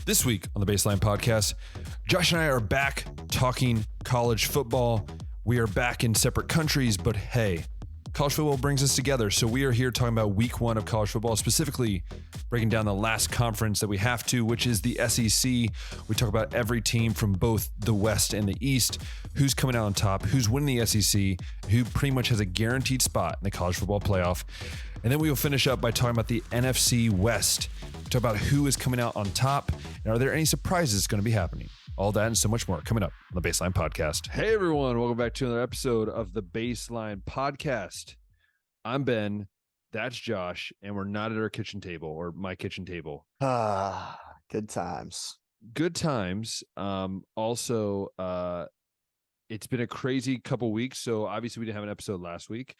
This week on the Baseline Podcast, Josh and I are back talking college football. We are back in separate countries, but hey, college football brings us together. So we are here talking about week one of college football, specifically breaking down the last conference that we have to, which is the SEC. We talk about every team from both the West and the East, who's coming out on top, who's winning the SEC, who pretty much has a guaranteed spot in the college football playoff. And then we will finish up by talking about the NFC West. We talk about who is coming out on top, and are there any surprises going to be happening? All that and so much more coming up on the Baseline Podcast. Hey, everyone. Welcome back to another episode of the Baseline Podcast. I'm Ben. That's Josh. And we're not at our kitchen table or my kitchen table. Good times. Good times. Also, it's been a crazy couple weeks. So obviously we didn't have an episode last week.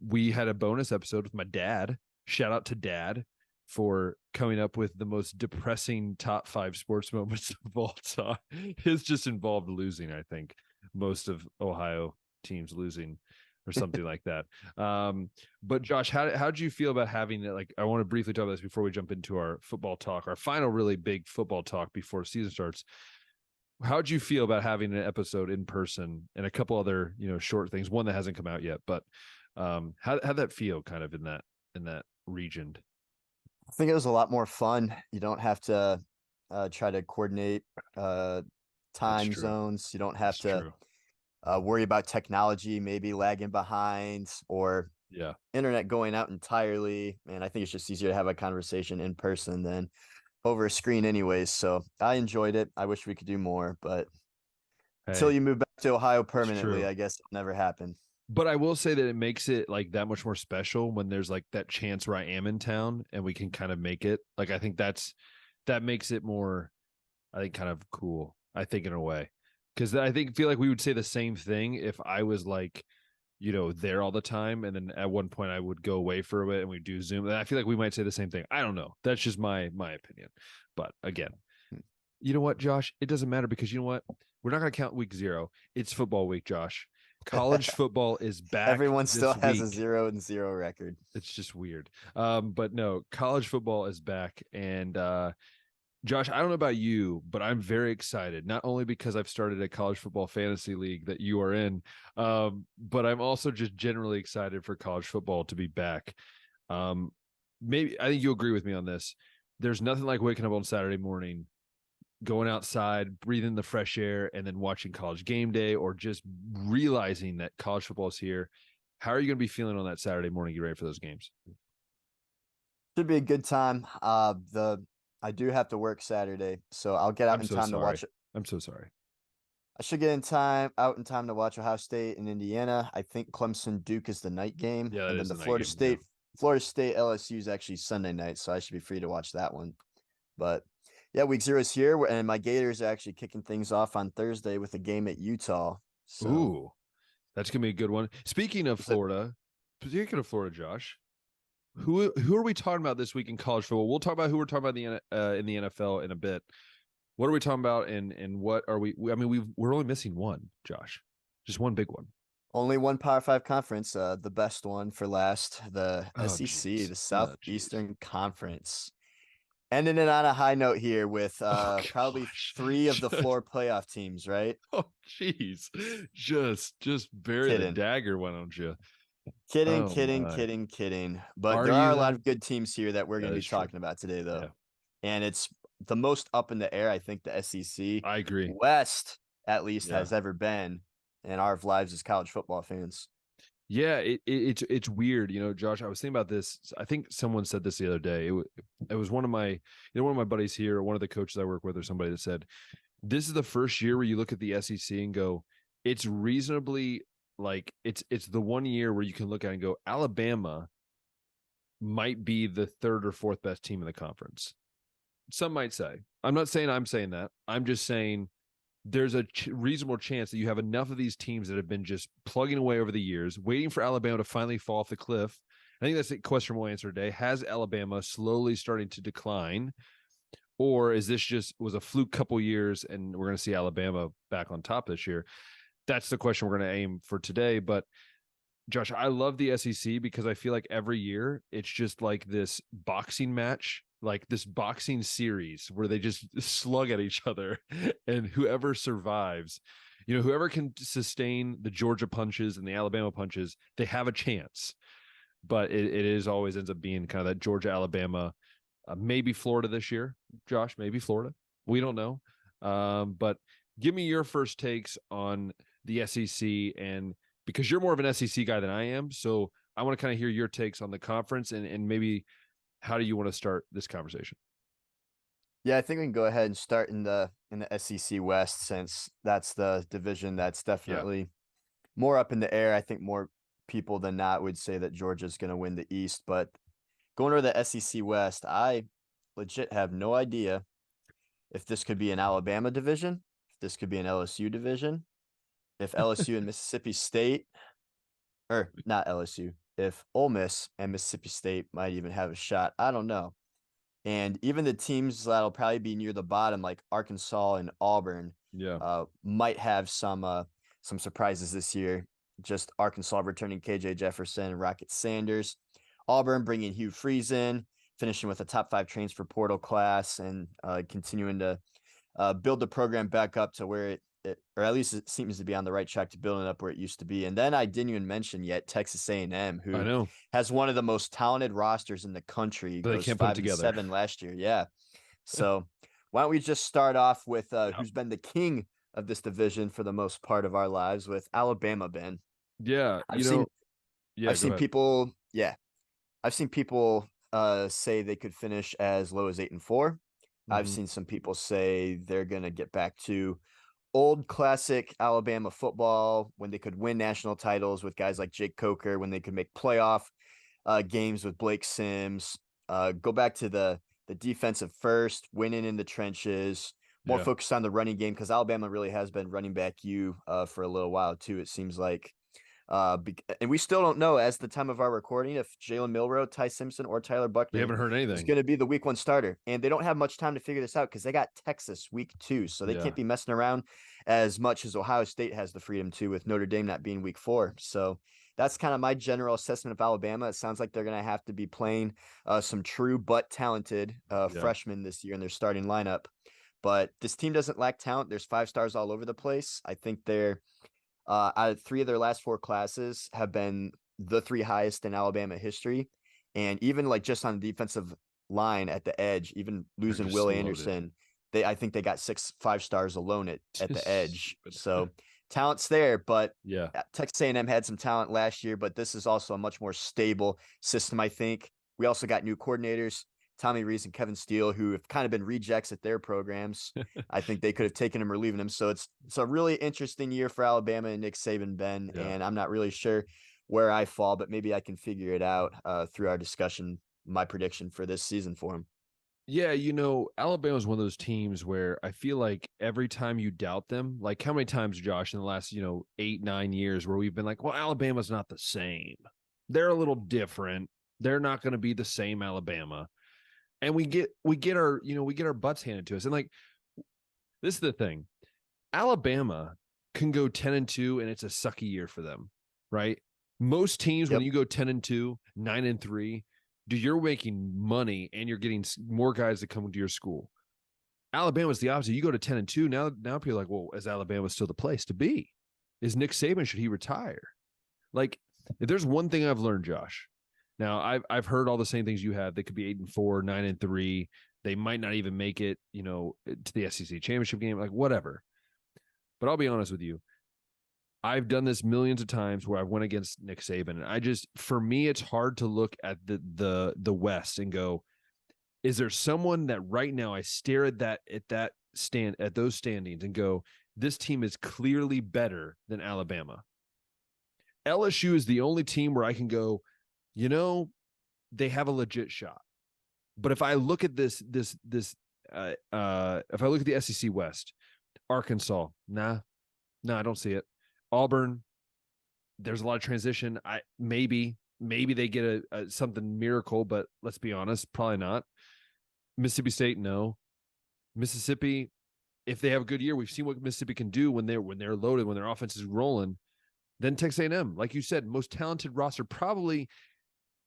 We had a bonus episode with my dad. Shout out to Dad for coming up with the most depressing top 5 sports moments of all time. It's just involved losing, I think. Most of Ohio teams losing or something like that. But Josh, how'd you feel about having it? Like, I want to briefly talk about this before we jump into our football talk, our final really big football talk before season starts. How'd you feel about having an episode in person and a couple other, short things, one that hasn't come out yet, but how'd that feel kind of in that region? I think it was a lot more fun. You don't have to try to coordinate time zones. You don't have to worry about technology maybe lagging behind or internet going out entirely. And I think it's just easier to have a conversation in person than over a screen anyways. So I enjoyed it. I wish we could do more, but until you move back to Ohio permanently, I guess it'll never happen. But I will say that it makes it like that much more special when there's like that chance where I am in town and we can kind of make it. Like, I think that makes it more, I think, kind of cool, I think, in a way. Because I feel like we would say the same thing if I was like, there all the time. And then at one point I would go away for a bit and we do Zoom. And I feel like we might say the same thing. I don't know. That's just my opinion. But again, you know what, Josh? It doesn't matter because you know what? We're not going to count week 0. It's football week, Josh. College football is back. Everyone still has a 0-0 record. It's just weird. But no, college football is back. And Josh, I don't know about you, but I'm very excited, not only because I've started a college football fantasy league that you are in, but I'm also just generally excited for college football to be back. Maybe I think you'll agree with me on this. There's nothing like waking up on Saturday morning, going outside, breathing the fresh air, and then watching College Game Day, or just realizing that college football is here. How are you going to be feeling on that Saturday morning? You ready for those games? Should be a good time. I do have to work Saturday, so I'll get out in time to watch it. I'm so sorry. I should get out in time to watch Ohio State and Indiana. I think Clemson Duke is the night game. Yeah, and then the Florida State LSU is actually Sunday night, so I should be free to watch that one. But yeah, week 0 is here, and my Gators are actually kicking things off on Thursday with a game at Utah. So. Ooh, that's gonna be a good one. Speaking of Florida, Josh, who are we talking about this week in college football? We'll talk about who we're talking about in the NFL in a bit. What are we talking about, and what are we? I mean, we're only missing one, Josh, just one big one. Only one Power 5 conference, the best one for last, the SEC, the Southeastern Conference. Ending it on a high note here with probably 3 of the 4 playoff teams, right? Oh, jeez. Just bury the dagger, why don't you? Kidding. But there are a lot of good teams here that we're going to be talking about today, though. Yeah. And it's the most up in the air, I think, the SEC. I agree. West, at least, has ever been in our lives as college football fans. Yeah, it's weird, Josh. I was thinking about this. I think someone said this the other day. It was one of my buddies here, or one of the coaches I work with, or somebody that said, this is the first year where you look at the SEC and go, it's reasonably like it's the one year where you can look at it and go, Alabama might be the 3rd or 4th best team in the conference. Some might say. I'm not saying I'm saying that. I'm just saying there's a reasonable chance that you have enough of these teams that have been just plugging away over the years, waiting for Alabama to finally fall off the cliff. I think that's the question we'll answer today. Has Alabama slowly starting to decline, or is this was a fluke couple years and we're going to see Alabama back on top this year? That's the question we're going to aim for today. But Josh, I love the SEC because I feel like every year it's just like this boxing match like this boxing series where they just slug at each other, and whoever survives, whoever can sustain the Georgia punches and the Alabama punches, they have a chance. But it is always ends up being kind of that Georgia, Alabama, maybe Florida this year, Josh, maybe Florida. We don't know. But give me your first takes on the SEC, and because you're more of an SEC guy than I am, so I want to kind of hear your takes on the conference, and maybe how do you want to start this conversation? Yeah, I think we can go ahead and start in the SEC West, since that's the division that's definitely more up in the air. I think more people than not would say that Georgia's going to win the East, but going over the SEC West, I legit have no idea if this could be an Alabama division, if this could be an LSU division, if LSU and Mississippi State, or not LSU, if Ole Miss and Mississippi State might even have a shot. I don't know. And even the teams that'll probably be near the bottom, like Arkansas and Auburn, might have some surprises this year. Just Arkansas returning KJ Jefferson and Rocket Sanders. Auburn bringing Hugh Freeze in, finishing with a top 5 transfer portal class, and continuing to build the program back up to where it, or at least it seems to be on the right track to building up where it used to be. And then I didn't even mention yet Texas A&M, who has one of the most talented rosters in the country. But they can't put it together. 5-7 last year. Yeah. So why don't we just start off with who's been the king of this division for the most part of our lives, with Alabama, Ben. Yeah. I've seen people say they could finish as low as 8-4. I've seen some people say they're going to get back to old classic Alabama football when they could win national titles with guys like Jake Coker, when they could make playoff games with Blake Sims, go back to the defensive first, winning in the trenches, more focused on the running game, because Alabama really has been running back for a little while too, it seems like. And we still don't know, as the time of our recording, if Jalen Milroe, Ty Simpson, or Tyler Buckner haven't heard anything. is going to be the week 1 starter. And they don't have much time to figure this out because they got Texas week 2. So they can't be messing around as much as Ohio State has the freedom to, with Notre Dame not being week 4. So that's kind of my general assessment of Alabama. It sounds like they're going to have to be playing some true but talented freshmen this year in their starting lineup. But this team doesn't lack talent. There's 5 stars all over the place. I think they're out of 3 of their last 4 classes have been the 3 highest in Alabama history. And even like just on the defensive line at the edge, even losing Will Anderson, I think they got 6 5-stars alone at the edge. So talent's there, but Texas A&M had some talent last year, but this is also a much more stable system, I think. We also got new coordinators, Tommy Rees and Kevin Steele, who have kind of been rejects at their programs. I think they could have taken him or leaving him. So it's a really interesting year for Alabama and Nick Saban, Ben. And I'm not really sure where I fall, but maybe I can figure it out through our discussion, my prediction for this season for him. Yeah, Alabama is one of those teams where I feel like every time you doubt them, like how many times, Josh, in the last, 8-9 years where we've been like, well, Alabama's not the same. They're a little different. They're not going to be the same Alabama. And we get our butts handed to us. And like, this is the thing. Alabama can go 10-2 and it's a sucky year for them, right? Most teams, when you go 10-2, 9-3, you're making money and you're getting more guys that come to your school. Alabama's the opposite. You go to 10-2, now people are like, well, is Alabama still the place to be? Is Nick Saban, should he retire? Like, if there's one thing I've learned, Josh, now I've heard all the same things you have. They could be 8-4, 9-3. They might not even make it, to the SEC championship game, like whatever. But I'll be honest with you. I've done this millions of times where I've went against Nick Saban. And for me, it's hard to look at the West and go, is there someone that right now I stare at those standings and go, this team is clearly better than Alabama. LSU is the only team where I can go, they have a legit shot. But if I look at if I look at the SEC West, Arkansas, nah, I don't see it. Auburn, there's a lot of transition. Maybe they get a something miracle, but let's be honest, probably not. Mississippi State, no. Mississippi, if they have a good year, we've seen what Mississippi can do when they're loaded, when their offense is rolling. Then Texas A&M, like you said, most talented roster probably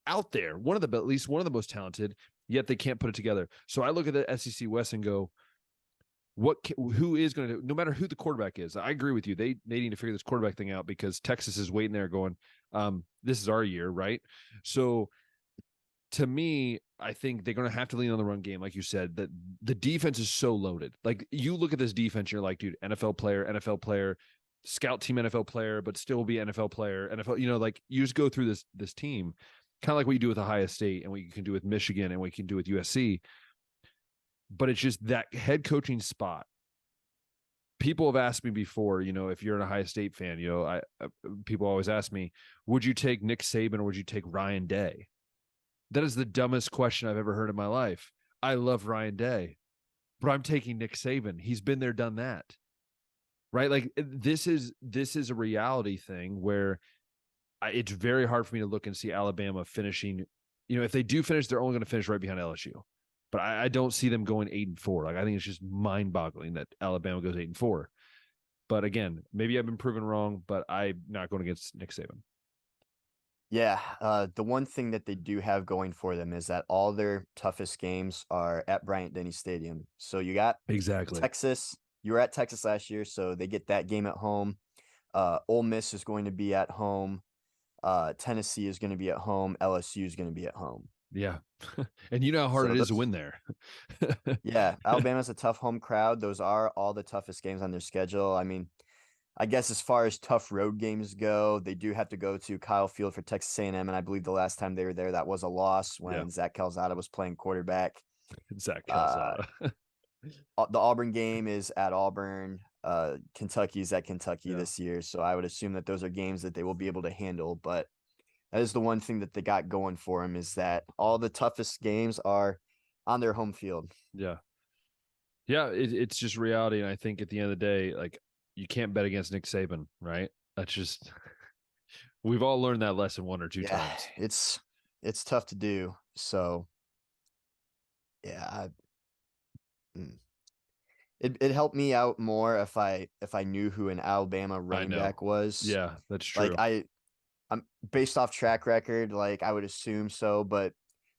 out there. At least one of the most talented. yet they can't put it together. So I look at the SEC West and go, who is going to, no matter who the quarterback is, I agree with you. They need to figure this quarterback thing out because Texas is waiting there going, this is our year, right? So to me, I think they're going to have to lean on the run game, like you said. That the defense is so loaded. Like you look at this defense, you're like, dude, NFL player, scout team NFL player, but still be NFL player, NFL. Like you just go through this team, kind of like what you do with Ohio State and what you can do with Michigan and what you can do with USC. But it's just that head coaching spot. People have asked me before, if you're an Ohio State fan, people always ask me, would you take Nick Saban or would you take Ryan Day? That is the dumbest question I've ever heard in my life. I love Ryan Day, but I'm taking Nick Saban. He's been there, done that. Right? Like this is a reality thing where it's very hard for me to look and see Alabama finishing. If they do finish, they're only going to finish right behind LSU. But I don't see them going 8-4. Like I think it's just mind-boggling that Alabama goes 8-4. But again, maybe I've been proven wrong, but I'm not going against Nick Saban. Yeah, the one thing that they do have going for them is that all their toughest games are at Bryant-Denny Stadium. So you got exactly Texas. You were at Texas last year, so they get that game at home. Ole Miss is going to be at home. Tennessee is going to be at home. LSU is going to be at home. Yeah. And you know how hard it is to win there. Yeah, Alabama's a tough home crowd. Those are all the toughest games on their schedule. I mean, I guess as far as tough road games go, they do have to go to Kyle Field for Texas A&M, and I believe the last time they were there, that was a loss when Zach Calzada was playing quarterback. Zach Calzada. The Auburn game is at Auburn. Kentucky's at Kentucky this year, so I would assume that those are games that they will be able to handle. But that is the one thing that they got going for them is that all the toughest games are on their home field. Yeah. Yeah, it's just reality, and I think at the end of the day, like, you can't bet against Nick Saban, right? That's just we've all learned that lesson one or two times. It's tough to do. So yeah, it helped me out more if I knew who an Alabama running back was. Yeah, that's true. Like I'm based off track record, like I would assume so, but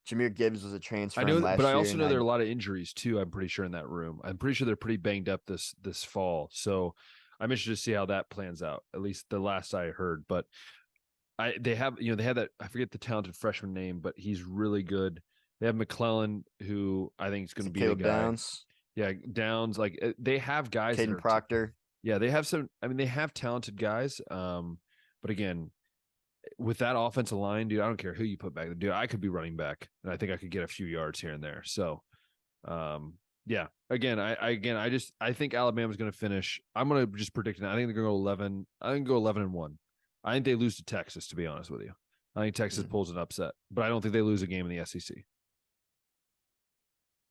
Jahmyr Gibbs was a transfer. I know, last but I year, also know there are a lot of injuries too. I'm pretty sure in that room. I'm pretty sure they're pretty banged up this fall. So I'm interested to see how that plans out. At least the last I heard. But they had that, I forget the talented freshman name, but he's really good. They have McClellan, who I think is going to be the guy. Downs. Yeah, Downs. Like they have guys. Caden Proctor. Yeah, they have some. I mean, they have talented guys. But again, with that offensive line, dude, I don't care who you put back. Dude, I could be running back, and I think I could get a few yards here and there. So, yeah. Again, I think Alabama's going to finish. I'm going to just predict it. I think they're going to go 11. I think go 11-1. I think they lose to Texas. To be honest with you, I think Texas pulls an upset, but I don't think they lose a game in the SEC.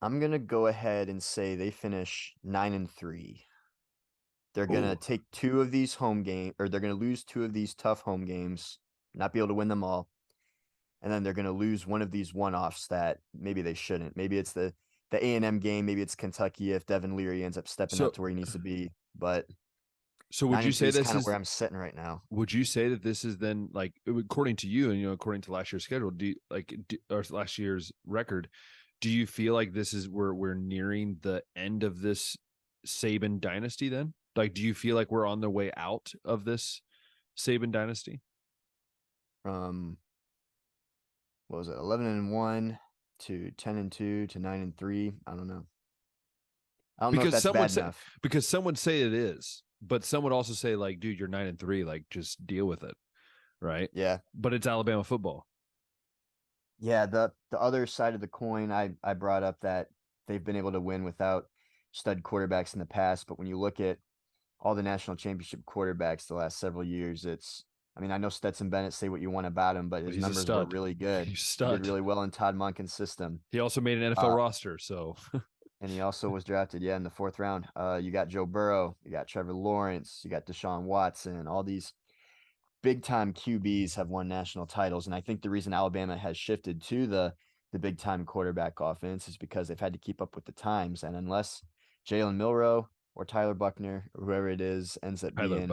I'm going to go ahead and say they finish 9-3. They're going to take two of these home games, or they're going to lose two of these tough home games, not be able to win them all. And then they're going to lose one of these one-offs that maybe they shouldn't. Maybe it's the A&M game. Maybe it's Kentucky if Devin Leary ends up stepping up to where he needs to be. But so would you say this kind of where I'm sitting right now? Would you say that this is then, like, according to you and according to last year's schedule, or last year's record, do you feel like this is we're nearing the end of this Saban dynasty then? Like, do you feel like we're on the way out of this Saban dynasty? What was it? 11-1 to 10-2 to 9-3. I don't know. I don't know if that's bad enough. Because some would say it is, but some would also say, like, dude, you're 9-3, like, just deal with it, right? Yeah. But it's Alabama football. Yeah, the other side of the coin, I brought up that they've been able to win without stud quarterbacks in the past, but when you look at all the national championship quarterbacks the last several years, I mean, I know Stetson Bennett, say what you want about him, but his numbers were really good. He did really well in Todd Monken's system. He also made an NFL roster, so. And he also was drafted, in the 4th round. You got Joe Burrow, you got Trevor Lawrence, you got Deshaun Watson. All these big-time QBs have won national titles, and I think the reason Alabama has shifted to the big-time quarterback offense is because they've had to keep up with the times, and unless Jalen Milroe or Tyler Buckner, or whoever it is, ends up being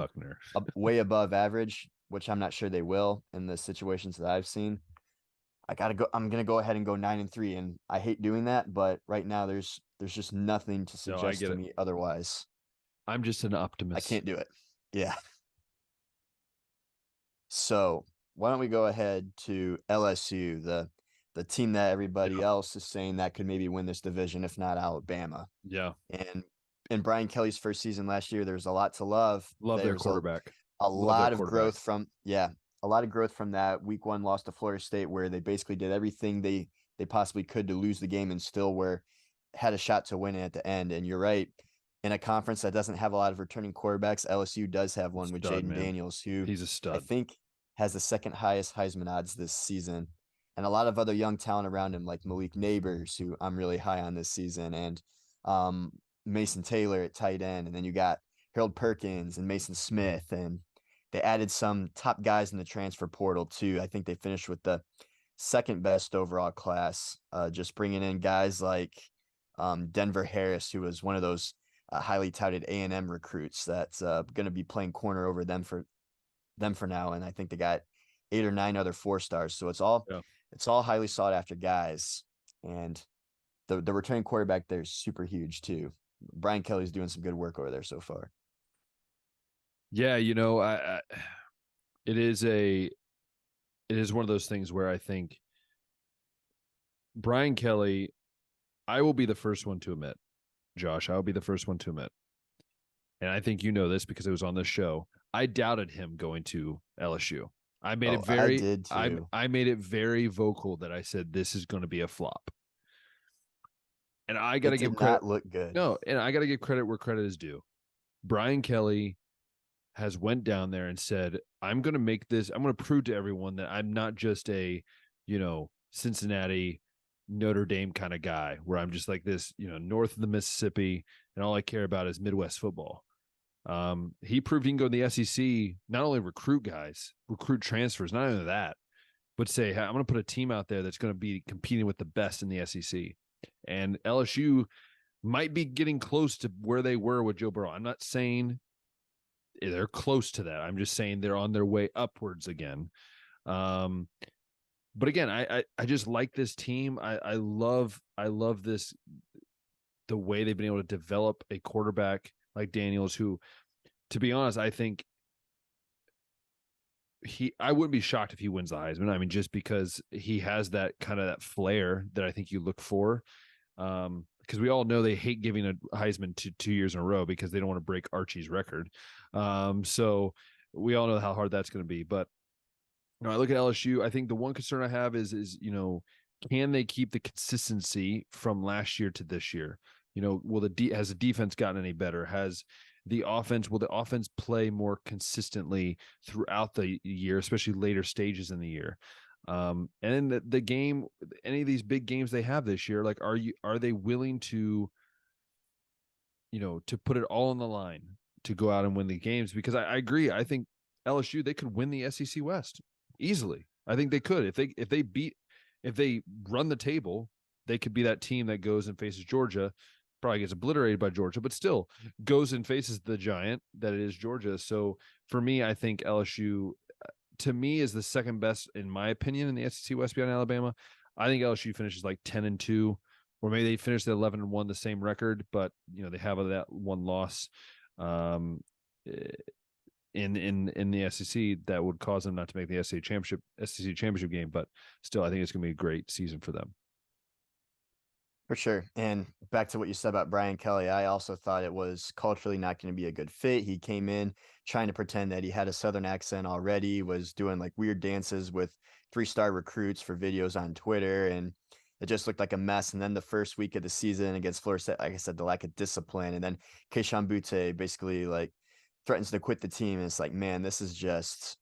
way above average, which I'm not sure they will in the situations that I've seen, I'm gonna go ahead and go 9-3, and I hate doing that, but right now there's just nothing to No, I suggest get to it. me otherwise. I'm just an I optimist. can't do it. Yeah. So why don't we go ahead to LSU, the team that everybody Yeah. else is saying that could maybe win this division, if not Alabama. Yeah. And in Brian Kelly's first season last year, there's a lot to love. Love their There's quarterback. a Love their lot of quarterback. growth from a lot of growth from that week 1 loss to Florida State, where they basically did everything they possibly could to lose the game and still had a shot to win it at the end. And you're right, in a conference that doesn't have a lot of returning quarterbacks, LSU does have one with Stud, Jaden man. Daniels, who He's a I stud. think has the second highest Heisman odds this season, and a lot of other young talent around him, like Malik Neighbors, who I'm really high on this season, and um, Mason Taylor at tight end, and then you got Harold Perkins and Mason Smith, and they added some top guys in the transfer portal too. I think they finished with the second best overall class, just bringing in guys like Denver Harris, who was one of those highly touted A&M recruits that's going to be playing corner over them for now. And I think they got 8 or 9 other 4-stars. So Yeah. it's all highly sought after guys. And the returning quarterback there is super huge too. Brian Kelly's doing some good work over there so far. Yeah, it is one of those things where I think Brian Kelly, I will be the first one to admit, Josh, I will be the first one to admit. And I think you know this because it was on this show. I doubted him going to LSU. I made it I very did too. I made it very vocal that I said this is going to be a flop. And I got to It give did credit. not look good. No, and I got to give credit where credit is due. Brian Kelly has went down there and said, I'm going to make this, I'm going to prove to everyone that I'm not just a, Cincinnati, Notre Dame kind of guy where I'm just like this, north of the Mississippi and all I care about is Midwest football. He proved he can go in the SEC, not only recruit guys, recruit transfers, not only that, but say, hey, I'm going to put a team out there that's going to be competing with the best in the SEC. And LSU might be getting close to where they were with Joe Burrow. I'm not saying they're close to that. I'm just saying they're on their way upwards again. But again, I just like this team. I love this, the way they've been able to develop a quarterback like Daniels, who, to be honest, I think I wouldn't be shocked if he wins the Heisman. I mean, just because he has that kind of that flair that I think you look for. Because we all know they hate giving a Heisman to 2 years in a row because they don't want to break Archie's record. So we all know how hard that's going to be. But I look at LSU. I think the one concern I have is can they keep the consistency from last year to this year? Has the defense gotten any better? Will the offense play more consistently throughout the year, especially later stages in the year? And then the game, any of these big games they have this year, like, are they willing to, to put it all on the line to go out and win the games? Because I agree. I think LSU, they could win the SEC West easily. I think they could. If they run the table, they could be that team that goes and faces Georgia, probably gets obliterated by Georgia, but still goes and faces the giant that it is Georgia. So for me, I think LSU, to me, is the second best, in my opinion, in the SEC West beyond Alabama. I think LSU finishes like 10-2, or maybe they finish at 11-1, the same record, but they have that one loss in the SEC that would cause them not to make the SEC championship game. But still, I think it's going to be a great season for them. For sure. And back to what you said about Brian Kelly, I also thought it was culturally not going to be a good fit. He came in trying to pretend that he had a Southern accent already, was doing like weird dances with 3-star recruits for videos on Twitter, and it just looked like a mess. And then the first week of the season against Florida State, like I said, the lack of discipline. And then Keishawn Butte basically like threatens to quit the team. And it's like, man, this is just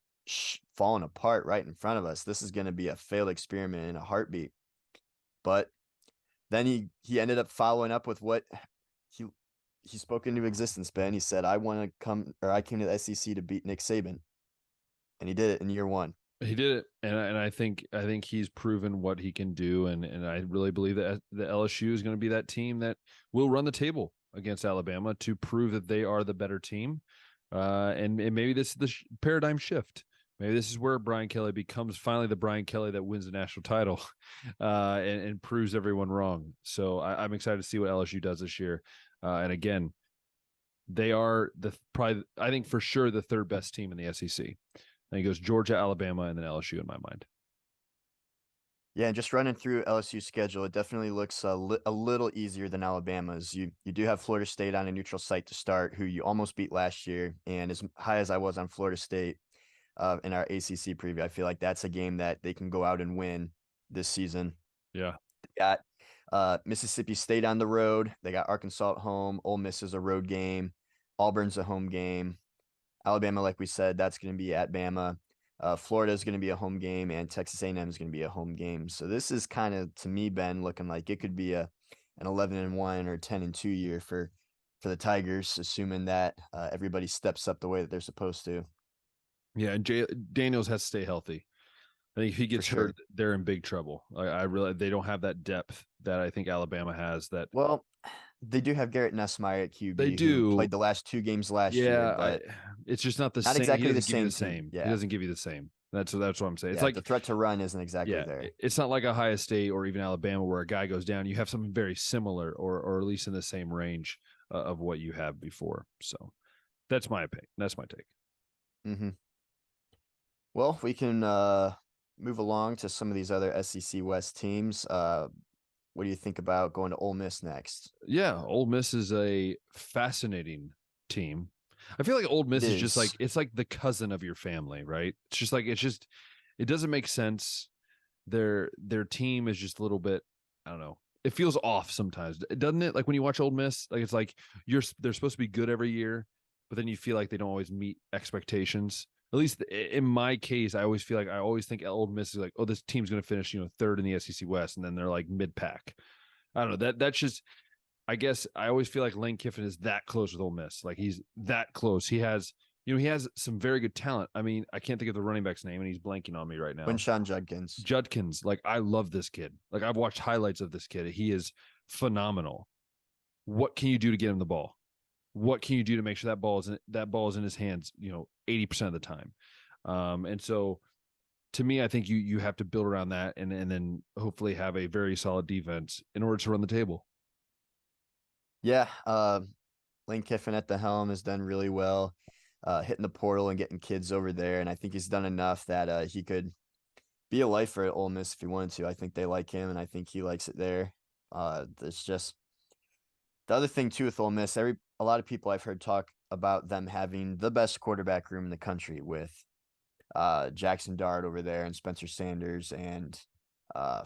falling apart right in front of us. This is going to be a failed experiment in a heartbeat. But then he ended up following up with what he spoke into existence, Ben. He said, I came to the SEC to beat Nick Saban. And he did it in year 1. He did it. And I think he's proven what he can do. And I really believe that the LSU is going to be that team that will run the table against Alabama to prove that they are the better team. And maybe this is the paradigm shift Maybe this is where Brian Kelly becomes finally the Brian Kelly that wins the national title, and proves everyone wrong. So I'm excited to see what LSU does this year. And again, they are probably, I think for sure, the third best team in the SEC. And it goes Georgia, Alabama, and then LSU in my mind. Yeah, and just running through LSU's schedule, it definitely looks a little easier than Alabama's. You do have Florida State on a neutral site to start, who you almost beat last year. And as high as I was on Florida State in our ACC preview, I feel like that's a game that they can go out and win this season. Yeah. They got Mississippi State on the road. They got Arkansas at home. Ole Miss is a road game. Auburn's a home game. Alabama, like we said, that's going to be at Bama. Florida is going to be a home game, and Texas A&M is going to be a home game. So this is kind of, to me, Ben, looking like it could be an 11-1 or 10-2 year for the Tigers, assuming that everybody steps up the way that they're supposed to. Yeah, and Daniels has to stay healthy. I think if he gets hurt, they're in big trouble. I realize they don't have that depth that I think Alabama has. They do have Garrett Nussmeier at QB. They do. Who played the last 2 games last year, but it's just not the same. Exactly he doesn't give you the same. Yeah. He doesn't give you the same. That's what I'm saying. It's like like the threat to run isn't exactly there. It's not like Ohio State or even Alabama where a guy goes down. You have something very similar, or at least in the same range of what you have before. So that's my opinion. That's my take. Mm-hmm. Well, we can move along to some of these other SEC West teams. What do you think about going to Ole Miss next? Yeah, Ole Miss is a fascinating team. I feel like Ole Miss is just like, it's like the cousin of your family, right? It doesn't make sense. Their team is just a little bit, I don't know. It feels off sometimes, doesn't it? Like when you watch Ole Miss, like it's like they're supposed to be good every year, but then you feel like they don't always meet expectations. At least in my case, I always think Ole Miss is like, oh, this team's going to finish, third in the SEC West, and then they're like mid pack. I don't know. That's just, I guess I always feel like Lane Kiffin is that close with Ole Miss. Like he's that close. He has some very good talent. I mean, I can't think of the running back's name, and he's blanking on me right now. Quinshon Judkins. Judkins. Like I love this kid. Like I've watched highlights of this kid. He is phenomenal. What can you do to get him the ball? What can you do to make sure that ball is in his hands, 80% of the time? And so to me, I think you have to build around that and then hopefully have a very solid defense in order to run the table. Yeah. Lane Kiffin at the helm has done really well, hitting the portal and getting kids over there. And I think he's done enough that he could be a lifer at Ole Miss if he wanted to. I think they like him, and I think he likes it there. There's just the other thing too with Ole Miss. A lot of people I've heard talk about them having the best quarterback room in the country with Jackson Dart over there and Spencer Sanders and the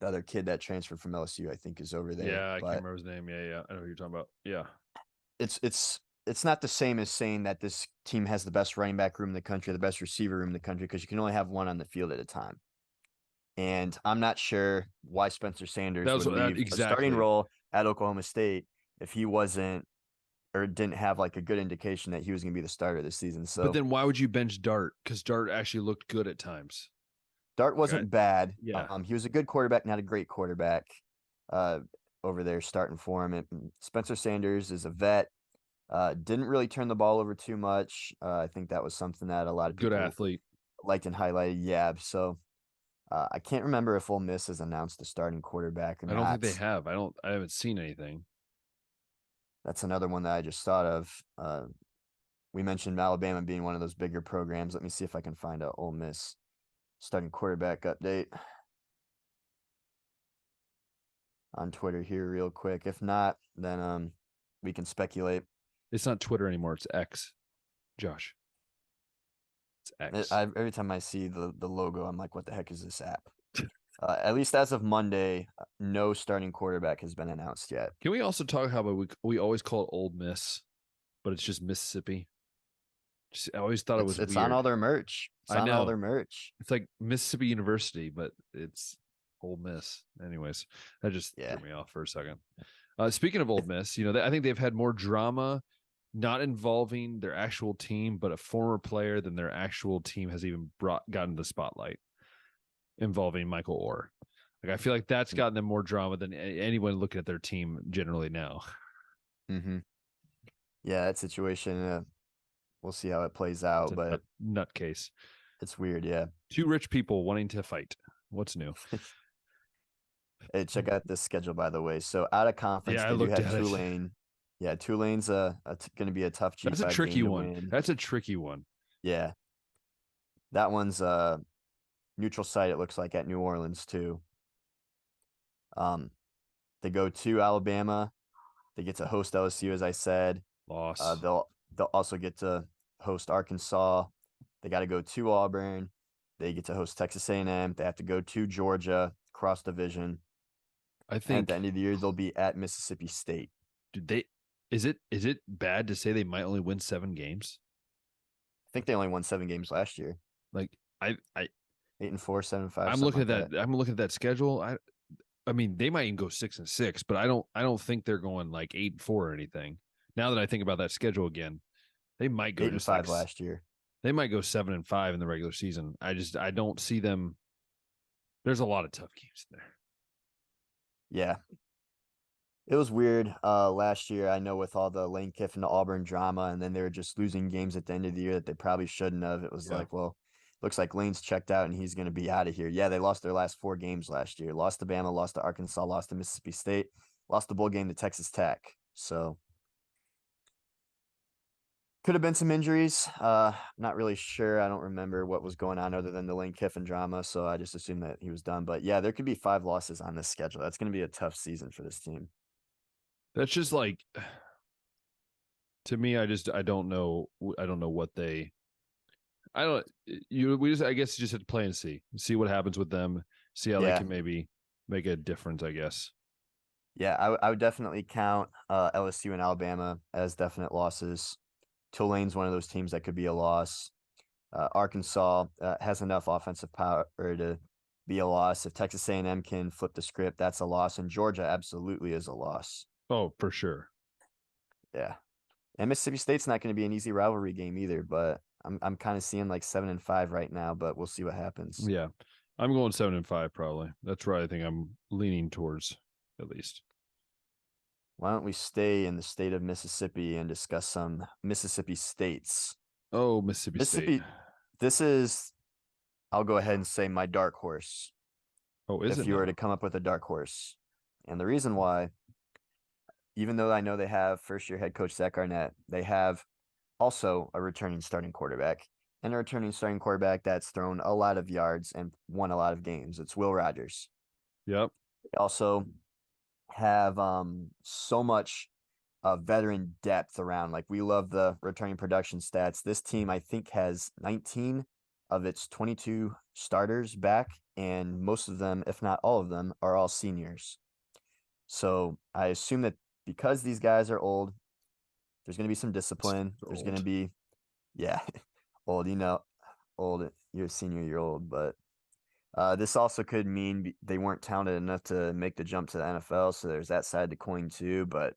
other kid that transferred from LSU, I think, is over there. Yeah, I can't remember his name. Yeah, I know who you're talking about. Yeah, it's not the same as saying that this team has the best running back room in the country, the best receiver room in the country, because you can only have one on the field at a time. And I'm not sure why Spencer Sanders would leave a starting role at Oklahoma State if he wasn't or didn't have like a good indication that he was going to be the starter this season. So, but then why would you bench Dart? Because Dart actually looked good at times. Dart wasn't bad. Yeah. He was a good quarterback, not a great quarterback over there starting for him. And Spencer Sanders is a vet. Didn't really turn the ball over too much. I think that was something that a lot of people good athlete liked and highlighted. Yeah. So I can't remember if Ole Miss has announced the starting quarterback or not. I don't think they have. I haven't seen anything. That's another one that I just thought of. We mentioned Alabama being one of those bigger programs. Let me see if I can find a Ole Miss starting quarterback update on Twitter here real quick. If not, then we can speculate. It's not Twitter anymore. It's X, Josh. It's X. Every time I see the logo, I'm like, what the heck is this app? At least as of Monday, no starting quarterback has been announced yet. Can we also talk how we always call it Old Miss, but it's just Mississippi? I always thought it was It's weird. on all their merch. It's on all their merch. It's like Mississippi University, but it's Ole Miss. Anyways, that just threw me off for a second. Speaking of Ole Miss, I think they've had more drama not involving their actual team, but a former player than their actual team has even gotten the spotlight, involving Michael Orr. Like I feel like that's gotten them more drama than anyone looking at their team generally now. Mm-hmm. Yeah, that situation we'll see how it plays out. But nutcase. It's weird, yeah. Two rich people wanting to fight. What's new? Hey, check out this schedule, by the way. So out of conference, Yeah, I they do looked have at it. Tulane. Yeah, Tulane's going to be a tough G5 That's a tricky game to one. win. That's a tricky one. Yeah, that one's neutral site. It looks like at New Orleans too. They go to Alabama. They get to host LSU, as I said. Loss. They'll also get to host Arkansas. They got to go to Auburn. They get to host Texas A&M. They have to go to Georgia, cross division. I think and at the end of the year they'll be at Mississippi State. Is it bad to say they might only win 7 games? I think they only won 7 games last year. Like I 8-4, 7-5. I'm looking at that. I'm looking at that schedule. I mean, they might even go 6-6, but I don't think they're going like 8-4 or anything. Now that I think about that schedule again, they might go 8-5 last year. They might go 7-5 in the regular season. I don't see them. There's a lot of tough games in there. Yeah. It was weird last year, I know, with all the Lane Kiffin to Auburn drama, and then they were just losing games at the end of the year that they probably shouldn't have. It was like, well, looks like Lane's checked out and he's going to be out of here. Yeah, they lost their last 4 games last year. Lost to Bama, lost to Arkansas, lost to Mississippi State, lost the bowl game to Texas Tech. So could have been some injuries. Not really sure. I don't remember what was going on other than the Lane Kiffin drama, so I just assumed that he was done. But yeah, there could be 5 losses on this schedule. That's going to be a tough season for this team. That's just like, to me, I don't know what they, I guess just have to play and see what happens with them, see how they can maybe make a difference, I guess. Yeah, I would definitely count LSU and Alabama as definite losses. Tulane's one of those teams that could be a loss. Arkansas has enough offensive power to be a loss. If Texas A&M can flip the script, that's a loss. And Georgia absolutely is a loss. Oh, for sure. Yeah. And Mississippi State's not going to be an easy rivalry game either, but I'm kind of seeing like 7-5 right now, but we'll see what happens. Yeah. I'm going 7-5 probably. That's right. I think I'm leaning towards, at least. Why don't we stay in the state of Mississippi and discuss some Mississippi states? Oh, Mississippi State. This is, I'll go ahead and say, my dark horse. Oh, is it? If you were to come up with a dark horse. And the reason why, even though I know they have first-year head coach Zach Arnett, they have also a returning starting quarterback, and a returning starting quarterback that's thrown a lot of yards and won a lot of games. It's Will Rogers. Yep. They also have so much veteran depth around. Like, we love the returning production stats. This team, I think, has 19 of its 22 starters back, and most of them, if not all of them, are all seniors. So I assume that because these guys are old, there's going to be some discipline. There's going to be, old, old, you're a senior, you're old. But this also could mean they weren't talented enough to make the jump to the NFL. So there's that side of the coin too. But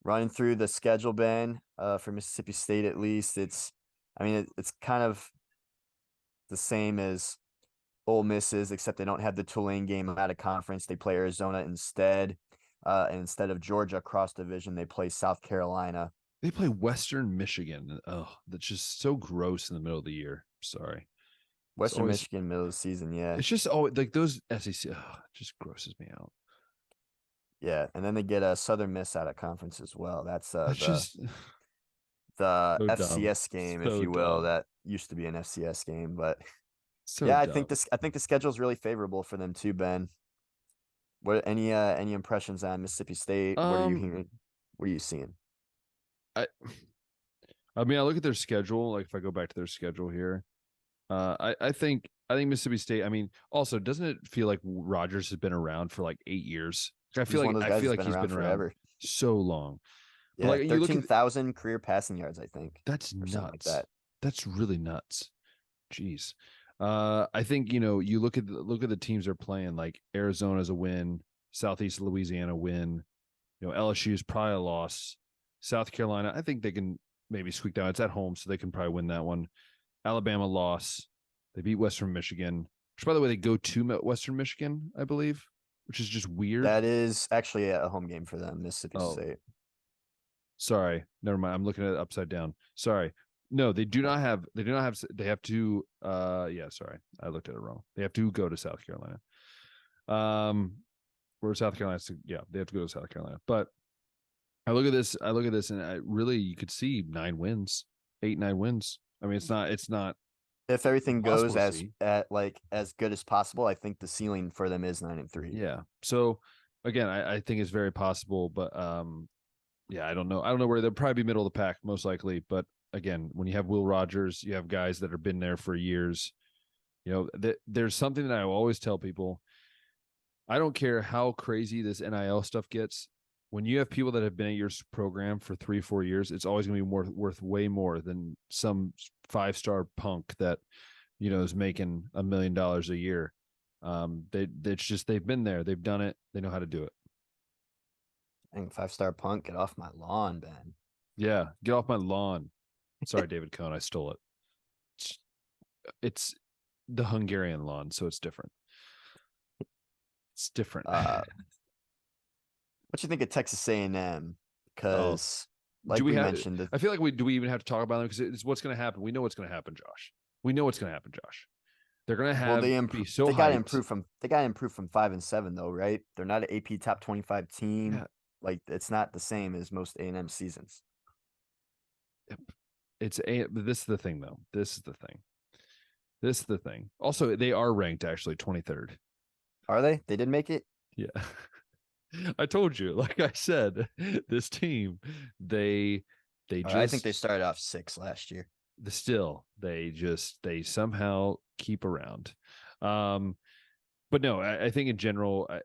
running through the schedule, Ben, for Mississippi State, at least, it's kind of the same as Ole Miss is, except they don't have the Tulane game out of conference. They play Arizona instead. And instead of Georgia cross division, they play South Carolina. They play Western Michigan. Oh, that's just so gross in the middle of the year. Sorry. Western Michigan, middle of the season, yeah. It's just like those SEC, it just grosses me out. Yeah, and then they get a Southern Miss out of conference as well. That's the so FCS game, if you will. That used to be an FCS game, but I think the schedule is really favorable for them too, Ben. What any impressions on Mississippi State? What are you hearing? What are you seeing? I mean, I look at their schedule. Like, if I go back to their schedule here, I think Mississippi State. I mean, also, doesn't it feel like Rodgers has been around for like 8 years? I feel like he's been around forever, so long. Yeah, like, 13,000 career passing yards, I think. That's nuts. Like that. That's really nuts. Jeez. I think, you look at the teams they're playing, like Arizona's a win, Southeast Louisiana win, LSU is probably a loss. South Carolina, I think they can maybe squeak down. It's at home, so they can probably win that one. Alabama loss. They beat Western Michigan, which, by the way, they go to Western Michigan, I believe, which is just weird. That is actually a home game for them, Mississippi State. Sorry, never mind. I'm looking at it upside down. Sorry. No, they do not have. They do not have. They have to. Yeah, sorry, I looked at it wrong. They have to go to South Carolina. Where South Carolina? Yeah, they have to go to South Carolina. But I look at this. And I really, you could see 9 wins, 8, 9 wins. I mean, it's not. It's not. If everything goes Impossible to as good as possible, I think the ceiling for them is 9-3. Yeah. So again, I think it's very possible, but yeah, I don't know. I don't know where they'll probably be middle of the pack, most likely. But again, when you have Will Rogers, you have guys that have been there for years. You know, there's something that I always tell people. I don't care how crazy this NIL stuff gets. When you have people that have been at your program for 3-4 years, it's always going to be worth way more than some 5-star punk that, you know, is making $1 million a year. It's just, they've been there, they've done it, they know how to do it. And 5-star punk, get off my lawn, Ben. Yeah, get off my lawn. Sorry, David Cohn, I stole it. It's the Hungarian lawn, so it's different. It's different. What you think of Texas A&M? Because, like we mentioned, I feel like do we even have to talk about them? Because it's what's going to happen. We know what's going to happen, Josh. We know what's going to happen, Josh. They're going to have be so. They got to improve from 5-7 though, right? They're not an AP top 25 team. Yeah. Like, it's not the same as most A&M seasons. Yep. This is the thing, though. This is the thing. Also, they are ranked actually 23rd. Are they? They did make it? Yeah. I told you, like I said, this team, they just. I think they started off 6 last year. They somehow keep around. But no, I think in general, I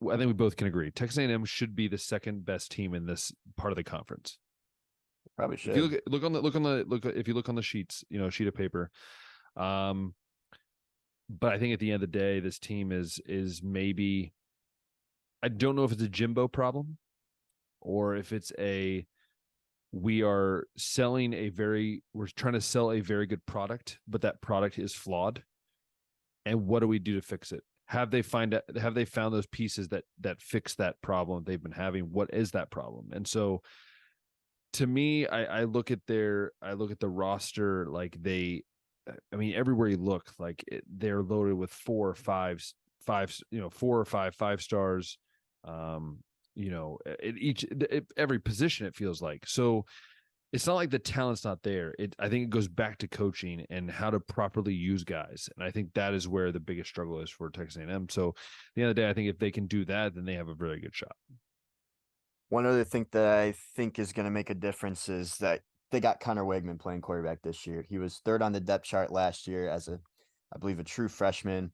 think we both can agree Texas A&M should be the second best team in this part of the conference. Probably should. If you if you look on the sheets, you know, sheet of paper. But I think at the end of the day, this team is maybe. I don't know if it's a Jimbo problem or if it's we're trying to sell a very good product, but that product is flawed. And what do we do to fix it? Have they found those pieces that fix that problem they've been having? What is that problem? And so to me, I look at the roster, like everywhere you look, like they're loaded with 4 or 5 5-stars. You know, every position it feels like. So it's not like the talent's not there. I think it goes back to coaching and how to properly use guys. And I think that is where the biggest struggle is for Texas A&M. So at the end of the day, I think if they can do that, then they have a very good shot. One other thing that I think is going to make a difference is that they got Connor Wegman playing quarterback this year. He was 3rd on the depth chart last year as I believe a true freshman.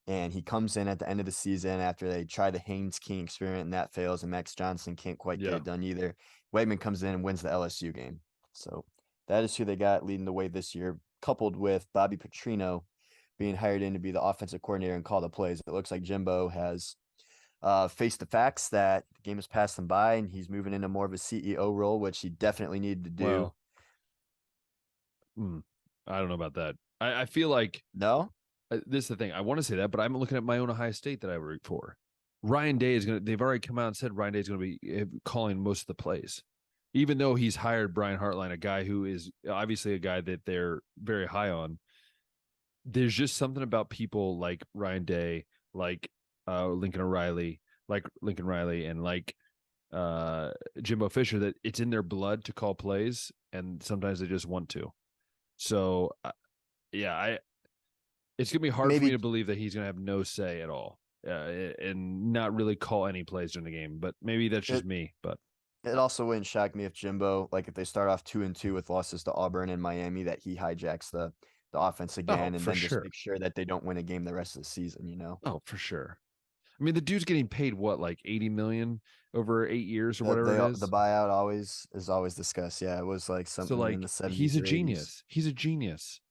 And he comes in at the end of the season after they try the Haynes King experiment and that fails, and Max Johnson can't quite get it done either. Wegman comes in and wins the LSU game. So that is who they got leading the way this year, coupled with Bobby Petrino being hired in to be the offensive coordinator and call the plays. It looks like Jimbo has faced the facts that the game has passed him by, and he's moving into more of a CEO role, which he definitely needed to do. Well, I don't know about that. I feel like no. This is the thing. I want to say that, but I'm looking at my own Ohio State that I root for. Ryan Day they've already come out and said Ryan Day is going to be calling most of the plays, even though he's hired Brian Hartline, a guy who is obviously a guy that they're very high on. There's just something about people like Ryan Day, like Lincoln Riley, and like Jimbo Fisher, that it's in their blood to call plays, and sometimes they just want to. So, yeah, it's going to be hard for me to believe that he's going to have no say at all and not really call any plays during the game. But maybe that's just me. But it also wouldn't shock me if Jimbo, like if they start off 2-2 with losses to Auburn and Miami, that he hijacks the offense again and then just make sure that they don't win a game the rest of the season, you know? Oh, for sure. I mean, the dude's getting paid what, like $80 million over 8 years or whatever it is. The buyout is always discussed. Yeah, it was like something in the 70s. He's a genius. He's a genius.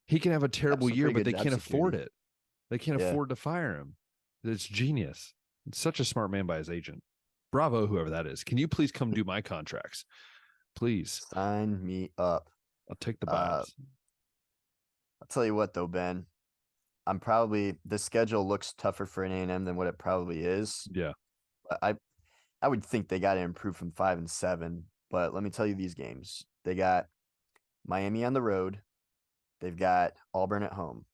He can have a terrible year, but they can't afford it. They can't afford to fire him. It's genius. It's such a smart man by his agent. Bravo, whoever that is. Can you please come do my contracts? Please. Sign me up. I'll take the buyouts. I'll tell you what, though, Ben. The schedule looks tougher for an A&M than what it probably is. Yeah. But I would think they got to improve from 5-7. But let me tell you these games. They got Miami on the road. They've got Auburn at home.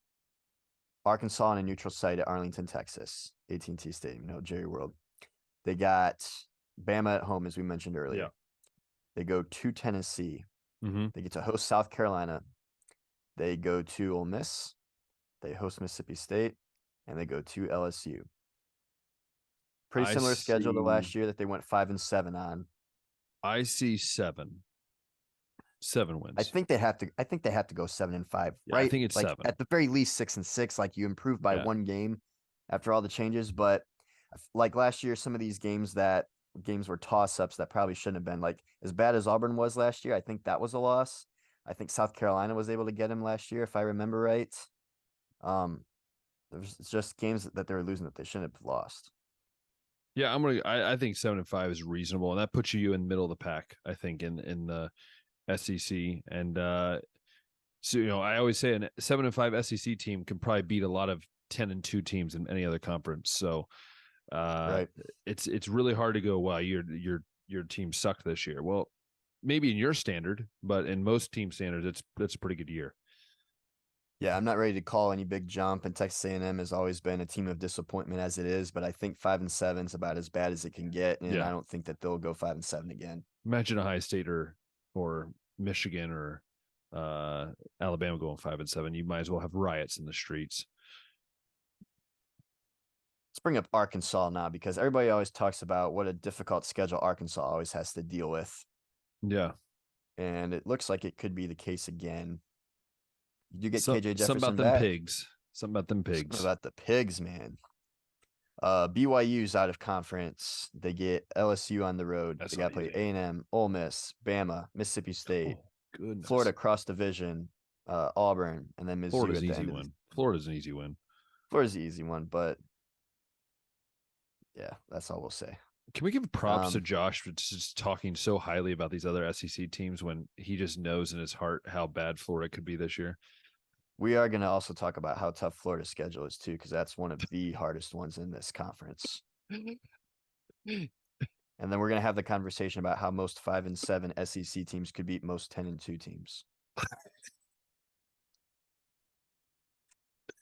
Arkansas on a neutral site at Arlington, Texas, AT&T Stadium, Jerry World. They got Bama at home, as we mentioned earlier. Yeah. They go to Tennessee. Mm-hmm. They get to host South Carolina. They go to Ole Miss. They host Mississippi State, and they go to LSU. Pretty similar schedule to last year that they went 5-7 on. I see 7 wins. I think they have to go 7-5, right? Yeah, I think it's like 7. At the very least 6-6. Like you improve by one game after all the changes, but like last year, some of these games were toss-ups that probably shouldn't have been. Like as bad as Auburn was last year, I think that was a loss. I think South Carolina was able to get him last year, if I remember right. There's just games that they were losing that they shouldn't have lost. Yeah, I think 7-5 is reasonable, and that puts you in the middle of the pack, I think, in the SEC. And so I always say a 7-5 SEC team can probably beat a lot of 10-2 teams in any other conference. So right. It's really hard to go, wow, your team sucked this year. Well, maybe in your standard, but in most team standards, that's a pretty good year. Yeah, I'm not ready to call any big jump, and Texas A&M has always been a team of disappointment as it is, but I think 5-7 is about as bad as it can get, and I don't think that they'll go 5-7 again. Imagine Ohio State or Michigan or Alabama going 5-7. You might as well have riots in the streets. Let's bring up Arkansas now, because everybody always talks about what a difficult schedule Arkansas always has to deal with. Yeah. And it looks like it could be the case again. You get KJ Jefferson something about back. them pigs. Something about them pigs. Something about the pigs, man. BYU's out of conference. They get LSU on the road. They got to play A&M, Ole Miss, Bama, Mississippi State, Florida cross division, Auburn, and then Mizzou. Florida's an easy win. Florida's an easy win. Florida's an easy one, but yeah, that's all we'll say. Can we give props to Josh for just talking so highly about these other SEC teams when he just knows in his heart how bad Florida could be this year? We are going to also talk about how tough Florida's schedule is too, because that's one of the hardest ones in this conference. And then we're going to have the conversation about how most 5-7 SEC teams could beat most 10-2 teams.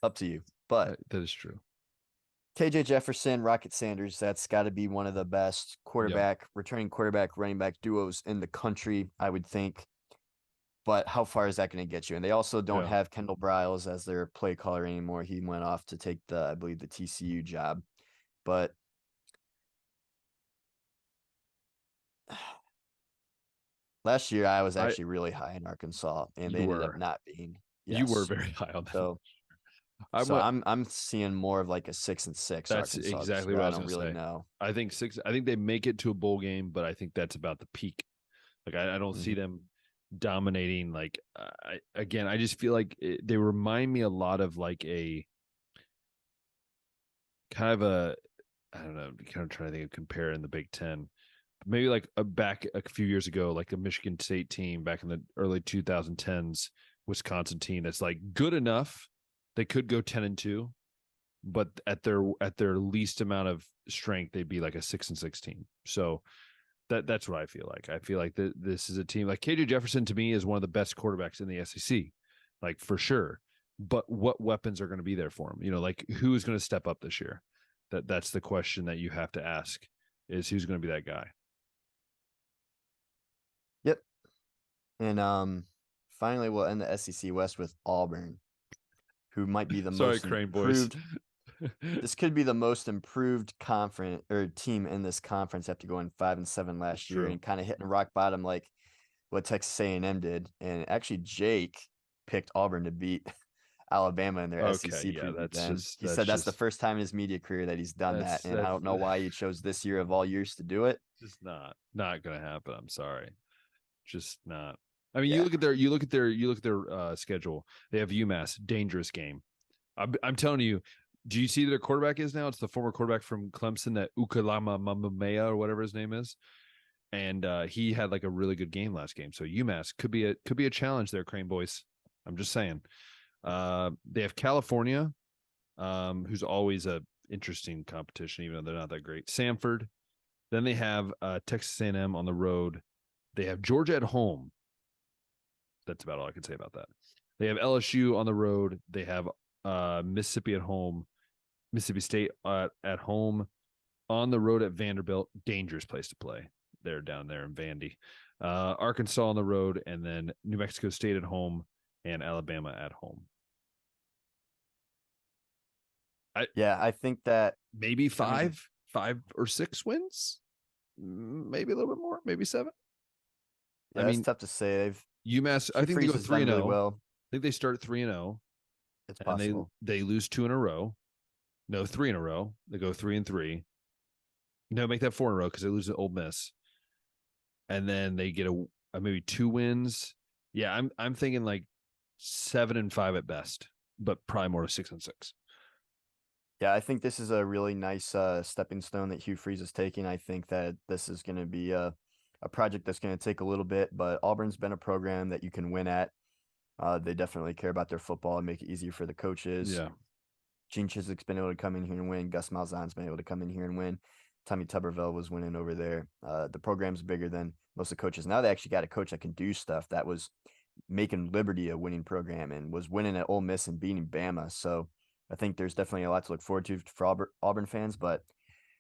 Up to you, but that is true. KJ Jefferson, Rocket Sanders, that's got to be one of the best returning quarterback, running back duos in the country, I would think. But how far is that going to get you? And they also don't have Kendall Briles as their play caller anymore. He went off to take I believe the TCU job. But last year I was actually really high in Arkansas, and they ended up not being. Yes. You were very high on that. So I'm seeing more of like a 6-6. That's Arkansas exactly what I don't really know. I think 6. I think they make it to a bowl game, but I think that's about the peak. Like I don't see them dominating. Like I just feel like they remind me a lot of like a kind of a, I don't know, kind of trying to think of compare in the Big Ten. Maybe like back a few years ago, like a Michigan State team back in the early 2010s, Wisconsin team that's like good enough. They could go 10-2, but at their least amount of strength, they'd be like a 6-6 team. So that's what I feel like. I feel like this is a team like KJ Jefferson to me is one of the best quarterbacks in the SEC, like for sure. But what weapons are going to be there for him? Like who is going to step up this year? That's the question that you have to ask: is who's going to be that guy? Yep. And finally, we'll end the SEC West with Auburn, who might be the most improved. This could be the most improved conference or team in this conference after going 5-7 last year and kind of hitting rock bottom like what Texas A&M did. And actually, Jake picked Auburn to beat Alabama in their SEC preview. He said that's the first time in his media career that he's done that, and I don't know why he chose this year of all years to do it. Just not going to happen. I'm sorry, just not. I mean, you look at their schedule. They have UMass, dangerous game. I'm telling you. Do you see who their quarterback is now? It's the former quarterback from Clemson, that Ukalama Mamamea or whatever his name is, and he had like a really good game last game. So UMass could be a challenge there, Crane boys. I'm just saying. They have California, who's always a interesting competition, even though they're not that great. Samford. Then they have Texas A&M on the road. They have Georgia at home. that's about all I can say about that. They have LSU on the road. They have Mississippi at home, Mississippi State at home, on the road at Vanderbilt. Dangerous place to play. They're down there in Vandy. Arkansas on the road, and then New Mexico State at home and Alabama at home. I think that maybe five or 6 wins, maybe a little bit more, maybe 7. Yeah, it's tough to say. UMass, I think they go 3-0. Really well. I think they start 3-0. It's possible. And they lose 2 in a row. No, 3 in a row. They go 3-3. No, make that 4 in a row because they lose to Ole Miss. And then they get a maybe 2 wins. Yeah, I'm thinking like 7-5 at best, but probably more 6-6. Yeah, I think this is a really nice stepping stone that Hugh Freeze is taking. I think that this is going to be a project that's going to take a little bit, but Auburn's been a program that you can win at. They definitely care about their football and make it easier for the coaches. Yeah. Gene Chiswick's been able to come in here and win. Gus Malzahn's been able to come in here and win. Tommy Tuberville was winning over there. The program's bigger than most of the coaches. Now they actually got a coach that can do stuff. That was making Liberty a winning program and was winning at Ole Miss and beating Bama. So I think there's definitely a lot to look forward to for Auburn fans. But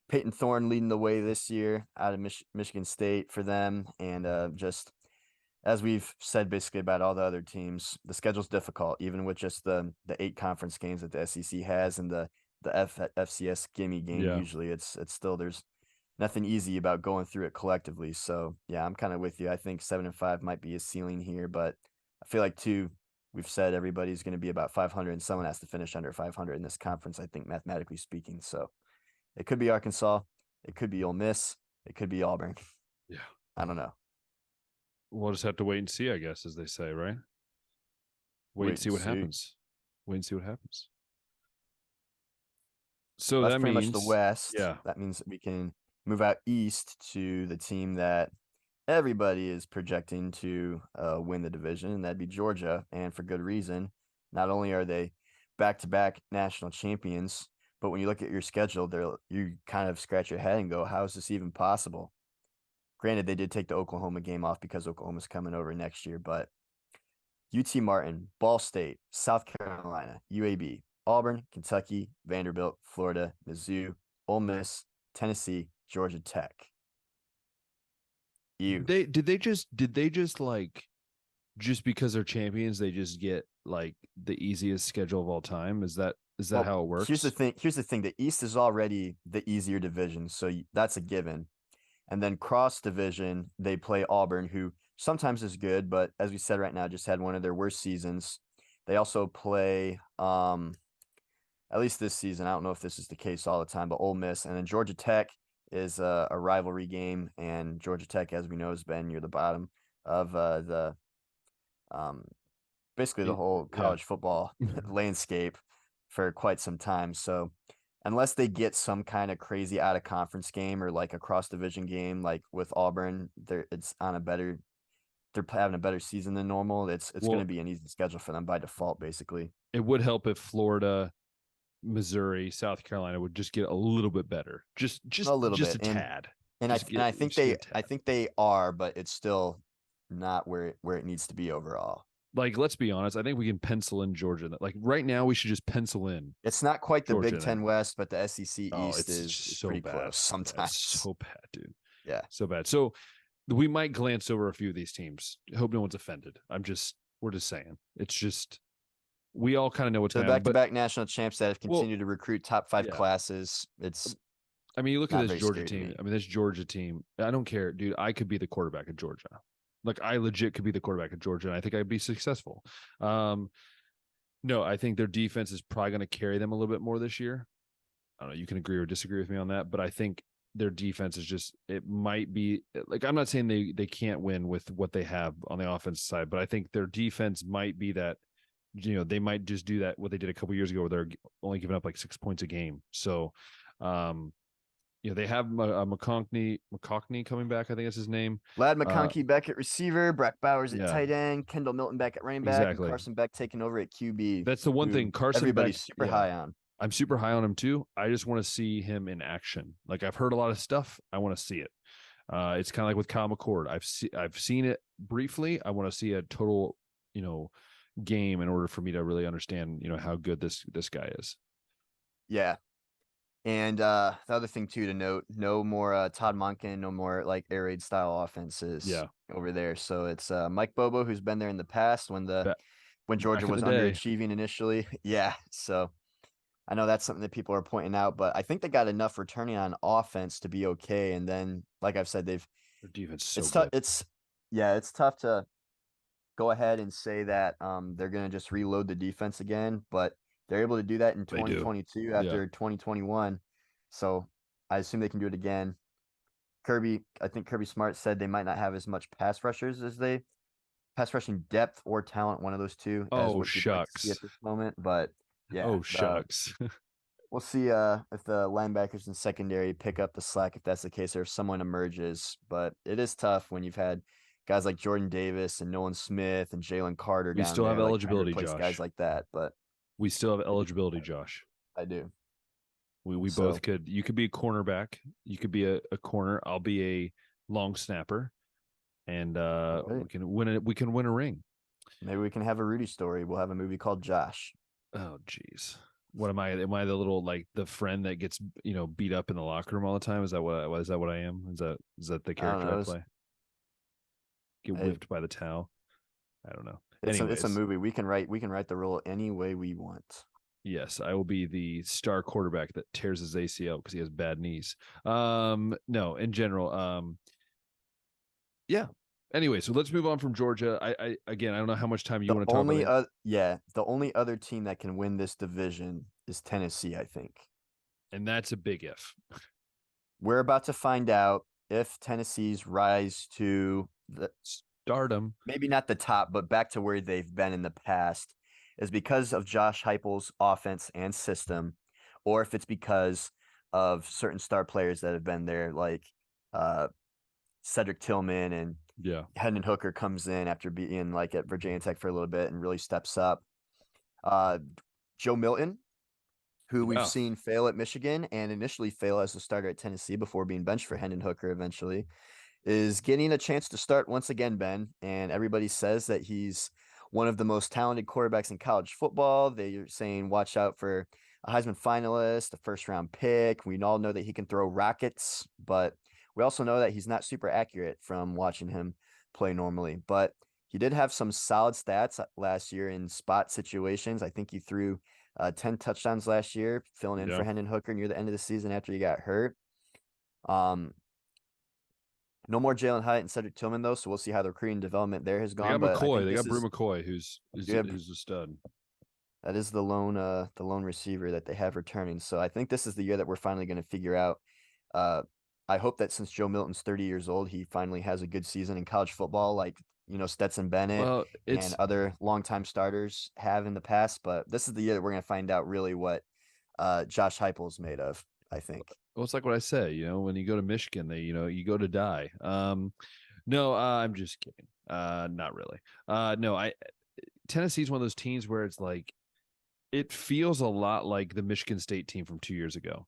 Peyton Thorne leading the way this year out of Michigan State for them. And just as we've said basically about all the other teams, the schedule's difficult, even with just the 8 conference games that the SEC has and the FCS gimme game. Yeah. Usually it's still, there's nothing easy about going through it collectively. So yeah, I'm kind of with you. I think 7-5 might be a ceiling here, but I feel like we've said everybody's going to be about 500 and someone has to finish under 500 in this conference, I think, mathematically speaking. So it could be Arkansas. It could be Ole Miss. It could be Auburn. Yeah. I don't know. We'll just have to wait and see, I guess, as they say, right? Wait and see what happens. Wait and see what happens. So that's that pretty means much the West. Yeah. That means that we can move out east to the team that everybody is projecting to win the division, and that'd be Georgia, and for good reason. Not only are they back-to-back national champions, but when you look at your schedule, you kind of scratch your head and go, how is this even possible? Granted, they did take the Oklahoma game off because Oklahoma's coming over next year, but UT Martin, Ball State, South Carolina, UAB, Auburn, Kentucky, Vanderbilt, Florida, Mizzou, Ole Miss, Tennessee, Georgia Tech. Did they just like, just because they're champions, they just get like the easiest schedule of all time? Is that how it works? Here's the thing. The East is already the easier division, so that's a given. And then cross division, they play Auburn, who sometimes is good, but as we said right now, just had one of their worst seasons. They also play, at least this season, I don't know if this is the case all the time, but Ole Miss. And then Georgia Tech is a rivalry game, and Georgia Tech, as we know, has been near the bottom of basically the whole college football landscape for quite some time. So unless they get some kind of crazy out of conference game or like a cross division game, like with Auburn, they're having a better season than normal. It's going to be an easy schedule for them by default, basically. It would help if Florida, Missouri, South Carolina would just get a little bit better, just a little bit, a tad. And I think they are, but it's still not where it needs to be overall. Like, let's be honest. I think we can pencil in Georgia. Like right now, we should just pencil in. It's not quite the Big Ten West, but the SEC East is so pretty bad. close sometimes. It's so bad, dude. Yeah, so bad. So we might glance over a few of these teams. Hope no one's offended. We're just saying. It's just, we all kind of know what's going on. Back-to-back national champs that have continued to recruit top 5 classes. I mean, you look at this Georgia team. I mean, this Georgia team, I don't care, dude. I could be the quarterback of Georgia. Like, I legit could be the quarterback of Georgia, and I think I'd be successful. No, I think their defense is probably going to carry them a little bit more this year. I don't know. You can agree or disagree with me on that, but I think their defense is just, it might be like, I'm not saying they can't win with what they have on the offensive side, but I think their defense might be that, they might just do that, what they did a couple years ago, where they're only giving up like 6 points a game. So, they have McConkney coming back. I think that's his name. Lad McConkey back at receiver, Brock Bowers at tight end, Kendall Milton back at running back, and Carson Beck taking over at QB. That's the one thing everybody's super high on. I'm super high on him too. I just want to see him in action. Like, I've heard a lot of stuff. I want to see it. It's kind of like with Kyle McCord. I've seen it briefly. I want to see a total game in order for me to really understand, how good this guy is. Yeah. And the other thing too to note, no more Todd Monken, no more like air raid style offenses Yeah. over there. So it's Mike Bobo, who's been there in the past when Georgia Back in the was day. underachieving initially. Yeah. So I know that's something that people are pointing out, but I think they got enough returning on offense to be okay. And then, like I've said, Their defense is so it's tough. good. It's tough to go ahead and say that they're going to just reload the defense again, but they're able to do that in They do. 2022 Yeah. after 2021. So I assume they can do it again. I think Kirby Smart said they might not have as much pass rushing depth or talent, one of those two, as Oh, what you'd like to see shucks. at this moment. But yeah, Oh, shucks. we'll see if the linebackers and secondary pick up the slack if that's the case, or if someone emerges. But it is tough when you've had guys like Jordan Davis and Nolan Smith and Jalen Carter We down still have there, like trying to eligibility, replace guys Josh. like that. But We still have eligibility, Josh. I do. We So both could. You could be a cornerback. You could be a corner. I'll be a long snapper, and right. we can win it. We can win a ring. Maybe we can have a Rudy story. We'll have a movie called Josh. Oh, geez. What am I? Am I the little like the friend that gets beat up in the locker room all the time? Is that what I am? Is that the I don't character I know. play? Get Hey, whipped by the towel. I don't know. it's a Anyways, movie. We can write the role any way we want. yes, I will be the star quarterback that tears his ACL because he has bad knees. No, in general, yeah. Anyway, so let's move on from Georgia. I again, I don't know how much time you want to talk about it. The only other team that can win this division is Tennessee, I think. And that's a big if. We're about to find out if Tennessee's rise to the Stardom. maybe not the top, but back to where they've been in the past is because of Josh Heupel's offense and system, or if it's because of certain star players that have been there, like uh, Cedric Tillman and Yeah. Hendon Hooker comes in after being like at Virginia Tech for a little bit and really steps up. Uh, Joe Milton, who we've Yeah. seen fail at Michigan and initially fail as a starter at Tennessee before being benched for Hendon Hooker eventually, is getting a chance to start once again, Ben. And everybody says that he's one of the most talented quarterbacks in college football. They're saying watch out for a Heisman finalist, a first round pick. We all know that he can throw rockets, but we also know that he's not super accurate from watching him play normally. But he did have some solid stats last year in spot situations. I think he threw 10 touchdowns last year, filling in Yeah. for Hendon Hooker near the end of the season after he got hurt. Um, no more Jalen Hyatt and Cedric Tillman though, so we'll see how the recruiting development there has They gone. got But I McCoy. think They this got Brew is McCoy, who's we do have who's a stud. that is the lone receiver that they have returning. So I think this is the year that we're finally going to figure out. Uh, I hope that since Joe Milton's 30 years old, he finally has a good season in college football, like Stetson Bennett Well, and it's other longtime starters have in the past. But this is the year that we're going to find out really what Josh Heupel's made of. I think. well, it's like what I say. When you go to Michigan, you go to die. No, I'm just kidding. Not really. No, Tennessee's one of those teams where it's like it feels a lot like the Michigan State team from 2 years ago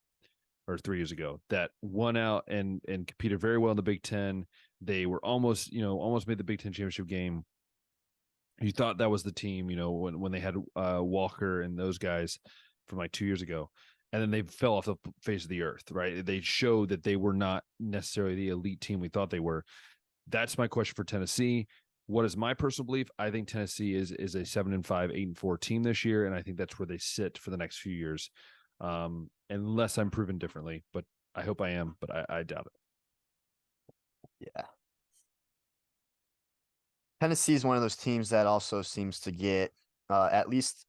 or 3 years ago that won out and competed very well in the Big Ten. They were almost made the Big Ten championship game. You thought that was the team, when they had Walker and those guys from like 2 years ago, and then they fell off the face of the earth. Right? They showed that they were not necessarily the elite team we thought they were. That's my question for Tennessee. What is my personal belief? I think Tennessee is a 7-5, 8-4 team this year, and I think that's where they sit for the next few years, unless I'm proven differently. But I hope I am, but I doubt it. Yeah. Tennessee is one of those teams that also seems to get at least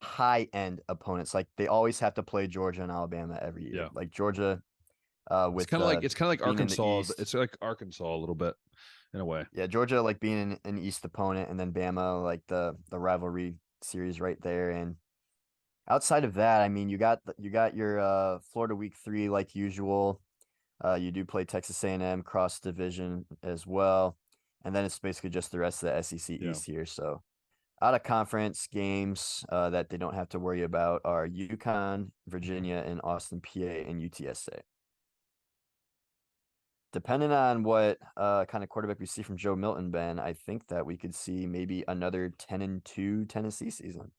high end opponents. Like they always have to play Georgia and Alabama every year. Yeah, Like Georgia it's with kind of like being in the Arkansas. East. It's like Arkansas a little bit in a way. Yeah, Georgia like being an East opponent, and then Bama like the rivalry series right there. And outside of that, I mean, you got your Florida week 3 like usual. You do play Texas A&M cross division as well, and then it's basically just the rest of the SEC Yeah. East here. So out of conference games that they don't have to worry about are UConn, Virginia, and Austin, PA, and UTSA. Depending on what kind of quarterback we see from Joe Milton, Ben, I think that we could see maybe another 10-2 Tennessee season.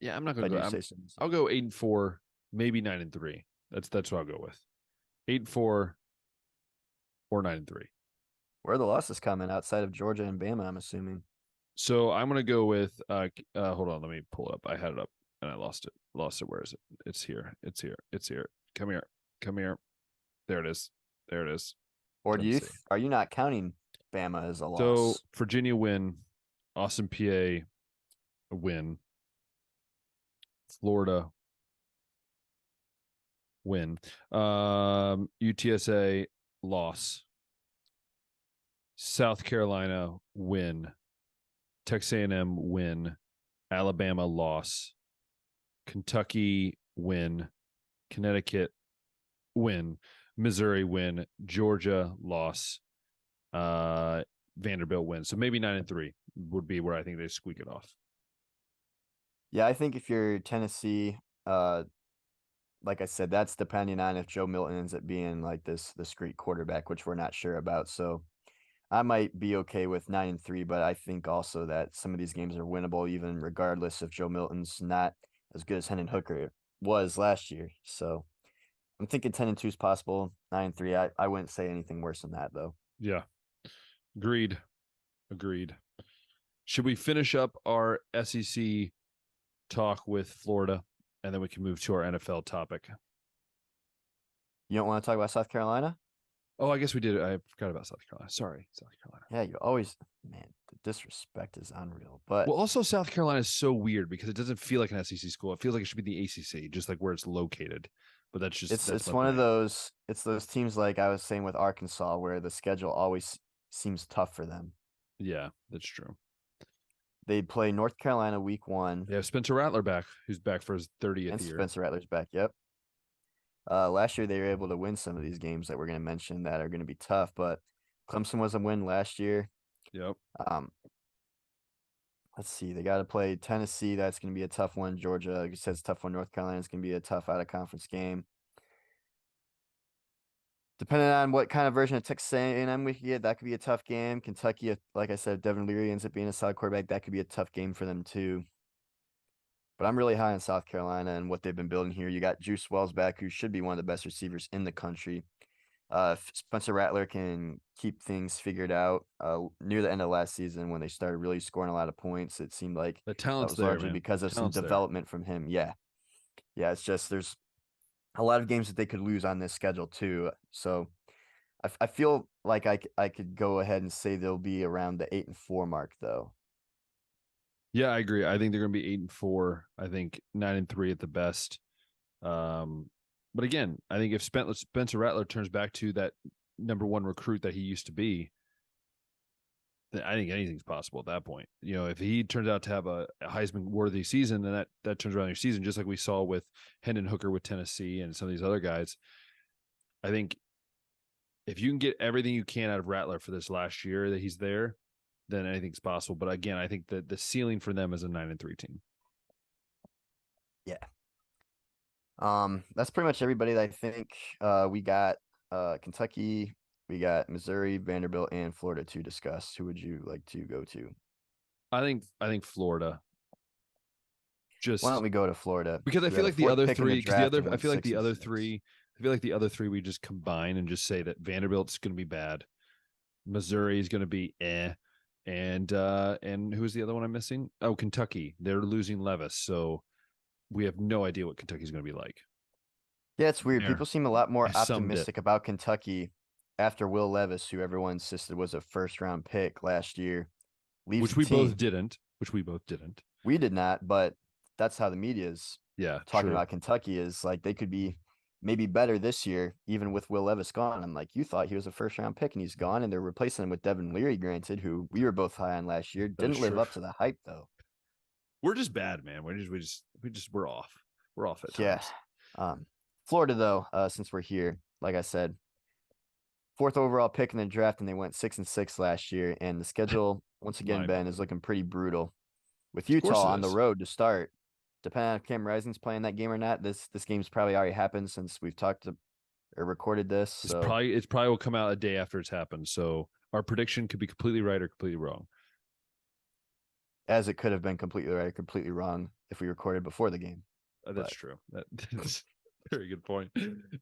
Yeah, I'm not If I going to do go. say so. I'll go 8-4, maybe 9-3. That's what I'll go with. 8-4 or 9-3. Where are the losses coming outside of Georgia and Bama, I'm assuming? So I'm gonna go with hold on, let me pull it up. I had it up and I lost it. Where is it? It's here. It's here. It's here. Come here. Come here. There it is. There it is. Or Tennessee. are you not counting Bama as a So loss? Virginia win, Austin PA win, Florida win, UTSA loss, South Carolina win, Texas A&M win, Alabama loss, Kentucky win, Connecticut win, Missouri win, Georgia loss, Vanderbilt win. So maybe 9-3 would be where I think they squeak it off. Yeah, I think if you're Tennessee, like I said, that's depending on if Joe Milton ends up being like this great quarterback, which we're not sure about. So I might be okay with 9-3, but I think also that some of these games are winnable, even regardless if Joe Milton's not as good as Hendon Hooker was last year. So I'm thinking 10-2 is possible. 9-3. I wouldn't say anything worse than that though. Yeah. Agreed. Should we finish up our SEC talk with Florida and then we can move to our NFL topic? You don't want to talk about South Carolina? Oh, I guess we did. I forgot about South Carolina. Sorry, South Carolina. Yeah, you always, man, the disrespect is unreal. But well, also South Carolina is so weird because it doesn't feel like an SEC school. It feels like it should be the ACC, just like where it's located. But that's just it's one of those. It's those teams like I was saying with Arkansas, where the schedule always seems tough for them. Yeah, that's true. They play North Carolina week 1. They have Spencer Rattler back, who's back for his 30th year. Spencer Rattler's back. Yep. Last year they were able to win some of these games that we're going to mention that are going to be tough, but Clemson was a win last year. Yep. Let's see. They got to play Tennessee. That's going to be a tough one. Georgia, like you said, it's a tough one. North Carolina is going to be a tough out of conference game. Depending on what kind of version of Texas A&M we could get, that could be a tough game. Kentucky, like I said, Devin Leary ends up being a solid quarterback. That could be a tough game for them too. But I'm really high on South Carolina and what they've been building here. You got Juice Wells back, who should be one of the best receivers in the country. Spencer Rattler can keep things figured out. Near the end of last season, when they started really scoring a lot of points, it seemed like the talent's that was largely because of some development from him. Yeah. It's just there's a lot of games that they could lose on this schedule too. So I feel like I could go ahead and say they'll be around the 8-4 mark though. Yeah, I agree. I think they're going to be 8-4. I think 9-3 at the best. But again, I think if Spencer Rattler turns back to that number one recruit that he used to be, then I think anything's possible at that point. You know, if he turns out to have a Heisman worthy season, then that turns around your season, just like we saw with Hendon Hooker with Tennessee and some of these other guys. I think if you can get everything you can out of Rattler for this last year that he's there, then anything's possible. But again, I think that the ceiling for them is a 9-3 team. Yeah. That's pretty much everybody that I think we got Kentucky, we got Missouri, Vanderbilt, and Florida to discuss. Who would you like to go to? I think Florida. Just why don't we go to Florida? Because I feel like the other three, I feel like the other three we just combine and just say that Vanderbilt's going to be bad, Missouri is going to be and who's the other one I'm missing? Oh, Kentucky. They're losing Levis, so we have no idea what Kentucky's going to be like. Yeah, it's weird. People seem a lot more optimistic about Kentucky after Will Levis, who everyone insisted was a first-round pick last year, leaves which we both didn't. We did not, but that's how the media is talking about Kentucky, is like they could be maybe better this year, even with Will Levis gone. I'm like, you thought he was a first-round pick and he's gone, and they're replacing him with Devin Leary, granted, who we were both high on last year. Didn't live up to the hype, though. We're just bad, man. We're off. We're off at times. Yeah. Florida, though, since we're here, like I said, 4th overall pick in the draft, and they went 6-6 last year. And the schedule, once again, Ben, is looking pretty brutal. With Utah on the road to start, depending on if Cam Rising's playing that game or not, this game's probably already happened since we've talked to, or recorded this. So it's probably will come out a day after it's happened. So our prediction could be completely right or completely wrong. As it could have been completely right or completely wrong if we recorded before the game. That's true. That's very good point.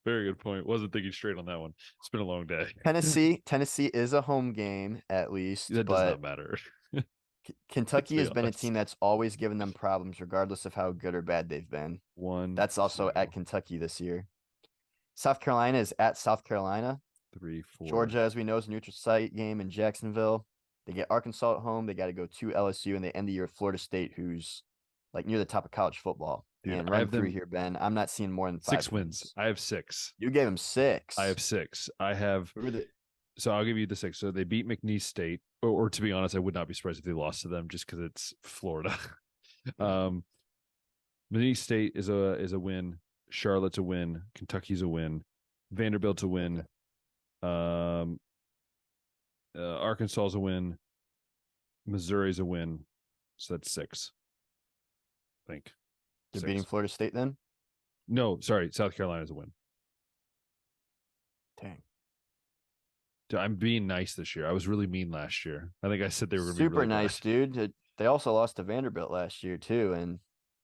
Very good point. Wasn't thinking straight on that one. It's been a long day. Tennessee is a home game at least. That does not matter. Kentucky has been a team that's always given them problems, regardless of how good or bad they've been. That's also at Kentucky this year. South Carolina is at South Carolina. 3, 4. Georgia, as we know, is a neutral site game in Jacksonville. They get Arkansas at home. They got to go to LSU, and they end the year with Florida State, who's like near the top of college football. Dude, and run through here, Ben. I'm not seeing more than 6 wins. I have 6. You gave them 6. I have 6. I have. So I'll give you the 6. So they beat McNeese State, or to be honest, I would not be surprised if they lost to them just because it's Florida. McNeese State is a win. Charlotte's a win. Kentucky's a win. Vanderbilt's a win. Arkansas's a win. Missouri's a win. So that's 6. I think. They're beating Florida State then? No, sorry. South Carolina's a win. Dang. Dude, I'm being nice this year. I was really mean last year. I think I said they were going to be super nice, dude. They also lost to Vanderbilt last year too, and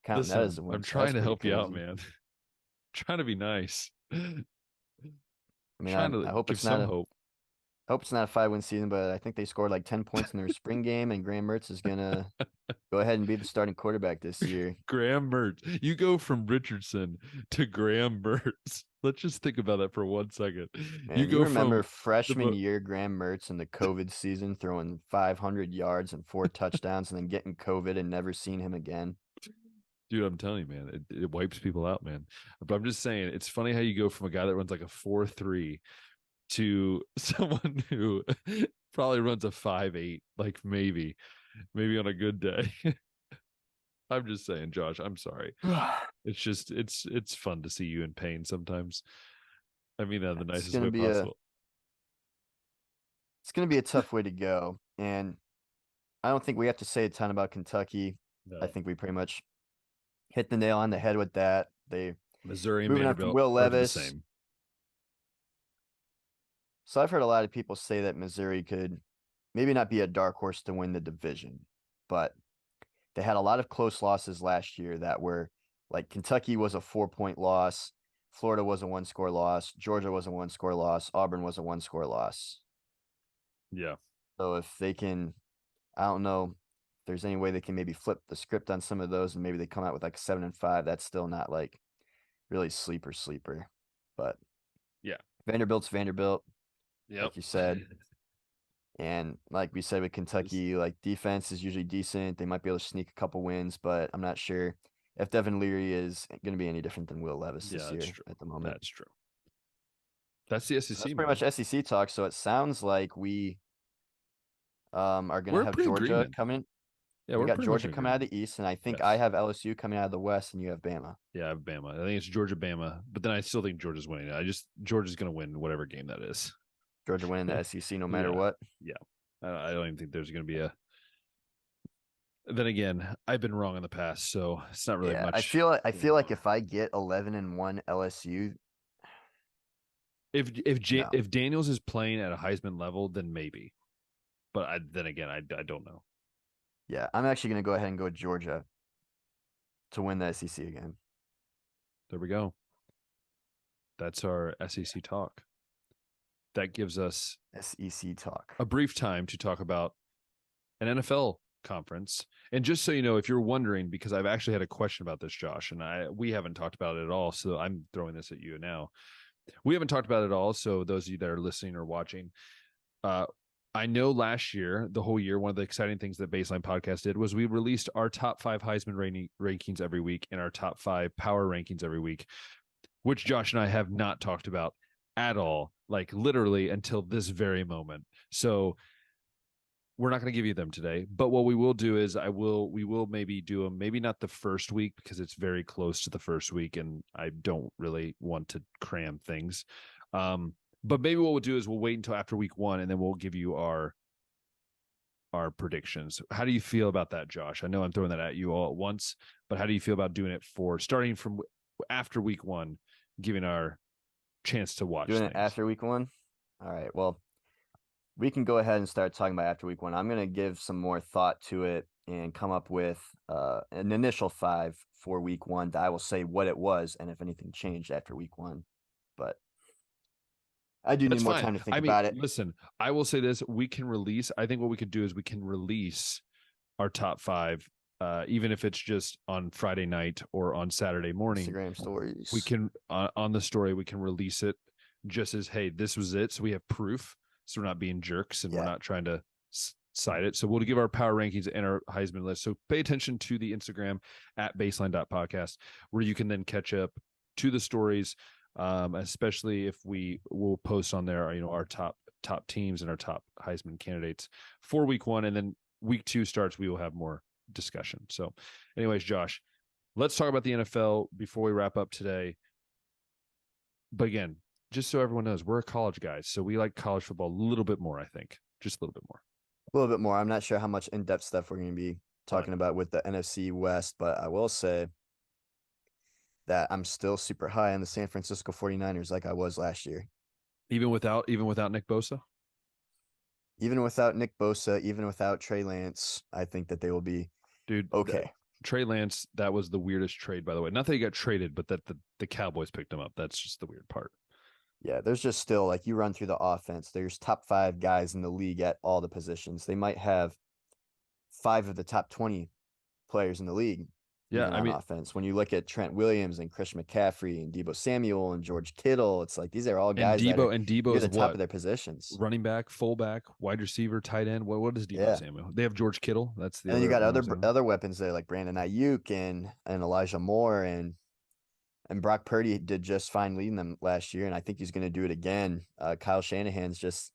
counting that as a win. I'm trying to help you out, man. Trying to be nice. I mean, I hope it's not hope. I hope it's not a 5-win season, but I think they scored like 10 points in their spring game, and Graham Mertz is gonna go ahead and be the starting quarterback this year. Graham Mertz. You go from Richardson to Graham Mertz. Let's just think about that for 1 second. Man, you remember freshman year Graham Mertz in the COVID season throwing 500 yards and 4 touchdowns and then getting COVID and never seen him again. Dude, I'm telling you, man, it wipes people out, man. But I'm just saying, it's funny how you go from a guy that runs like a 4.3 to someone who probably runs a 5.8, like maybe on a good day. I'm just saying, Josh, I'm sorry. It's just it's fun to see you in pain sometimes. I mean that the nicest way possible. It's going to be a tough way to go, and I don't think we have to say a ton about Kentucky. No. I think we pretty much hit the nail on the head with that. Missouri and Vanderbilt Will Levis. The same. So I've heard a lot of people say that Missouri could maybe not be a dark horse to win the division, but they had a lot of close losses last year that were like Kentucky was a 4-point loss. Florida was a 1-score loss. Georgia was a 1-score loss. Auburn was a 1-score loss. Yeah. So if they can, I don't know if there's any way they can maybe flip the script on some of those and maybe they come out with like 7-5. That's still not like really sleeper. But yeah, Vanderbilt's Vanderbilt. Yep. Like you said. And like we said with Kentucky, like defense is usually decent. They might be able to sneak a couple wins, but I'm not sure if Devin Leary is going to be any different than Will Levis this year at the moment. That's true. That's the SEC. So that's pretty much SEC talk. So it sounds like we are going to have Georgia coming. Yeah, we got Georgia coming out of the East, and I think I have LSU coming out of the West, and you have Bama. Yeah, I have Bama. I think it's Georgia, Bama, but then I still think Georgia's winning. Georgia's going to win whatever game that is. Georgia winning the SEC no matter what. Yeah, I don't even think there's going to be a. Then again, I've been wrong in the past, so it's not really much. I feel like if I get 11-1 LSU, if Daniels is playing at a Heisman level, then maybe. But then again, I don't know. Yeah, I'm actually going to go ahead and go Georgia to win the SEC again. There we go. That's our SEC talk. That gives us SEC talk. A brief time to talk about an NFL conference. And just so you know, if you're wondering, because I've actually had a question about this, Josh, and we haven't talked about it at all, so I'm throwing this at you now. We haven't talked about it at all, so those of you that are listening or watching, I know last year, the whole year, one of the exciting things that Baseline Podcast did was we released our top 5 Heisman rankings every week and our top 5 power rankings every week, which Josh and I have not talked about at all, like literally until this very moment. So we're not going to give you them today, but what we will do is we will maybe do them, maybe not the first week because it's very close to the first week and I don't really want to cram things. But maybe what we'll do is we'll wait until after week 1 and then we'll give you our predictions. How do you feel about that, Josh? I know I'm throwing that at you all at once, but how do you feel about doing it for starting from after week 1, giving our chance to watch Doing things. it after week 1? All right. Well, we can go ahead and start talking about after week 1. I'm going to give some more thought to it and come up with an initial 5 for week 1 that I will say what it was and if anything changed after week 1. But I do need more time to think about it. Listen, I will say this. We can release, I think what we could do is we can release our top 5, even if it's just on Friday night or on Saturday morning. Instagram stories. We can, on the story, we can release it just as, hey, this was it. So we have proof. So we're not being jerks and we're not trying to cite it. So we'll give our power rankings and our Heisman list. So pay attention to the Instagram at baseline.podcast, where you can then catch up to the stories, especially if we will post on there, our top teams and our top Heisman candidates for week 1. And then week 2 starts, we will have more discussion. So anyways, Josh, let's talk about the NFL before we wrap up today. But again, just so everyone knows, we're college guys. So we like college football a little bit more, I think. Just a little bit more. A little bit more. I'm not sure how much in-depth stuff we're going to be talking about with the NFC West, but I will say that I'm still super high on the San Francisco 49ers like I was last year. Even without Nick Bosa? Even without Nick Bosa, even without Trey Lance, I think that they will be okay. Trey Lance, that was the weirdest trade, by the way. Not that he got traded, but that the Cowboys picked him up. That's just the weird part. Yeah, there's just still, like, you run through the offense, there's top 5 guys in the league at all the positions. They might have 5 of the top 20 players in the league. Yeah, on offense. When you look at Trent Williams and Christian McCaffrey and Deebo Samuel and George Kittle, it's like these are all guys that are near the top of their positions. Running back, fullback, wide receiver, tight end. What is Deebo Samuel? They have George Kittle. That's the. And then you got other weapons there like Brandon Ayuk and Elijah Moore and Brock Purdy did just fine leading them last year, and I think he's going to do it again. Kyle Shanahan's just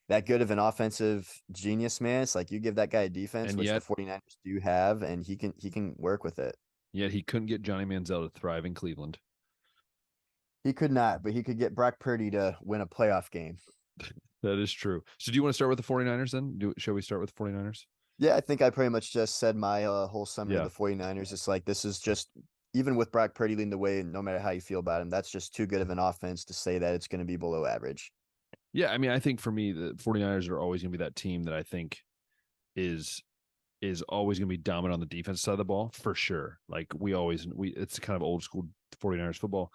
that good of an offensive genius, man. It's like you give that guy a defense, and which the 49ers do have, and he can work with it. Yet he couldn't get Johnny Manziel to thrive in Cleveland. He could not, but he could get Brock Purdy to win a playoff game. That is true. So do you want to start with the 49ers then? Shall we start with the 49ers? Yeah, I think I pretty much just said my whole summary of the 49ers. It's like this is just, even with Brock Purdy leading the way, no matter how you feel about him, that's just too good of an offense to say that it's going to be below average. Yeah, I mean, I think for me, the 49ers are always going to be that team that I think is always going to be dominant on the defense side of the ball, for sure. Like it's kind of old school 49ers football.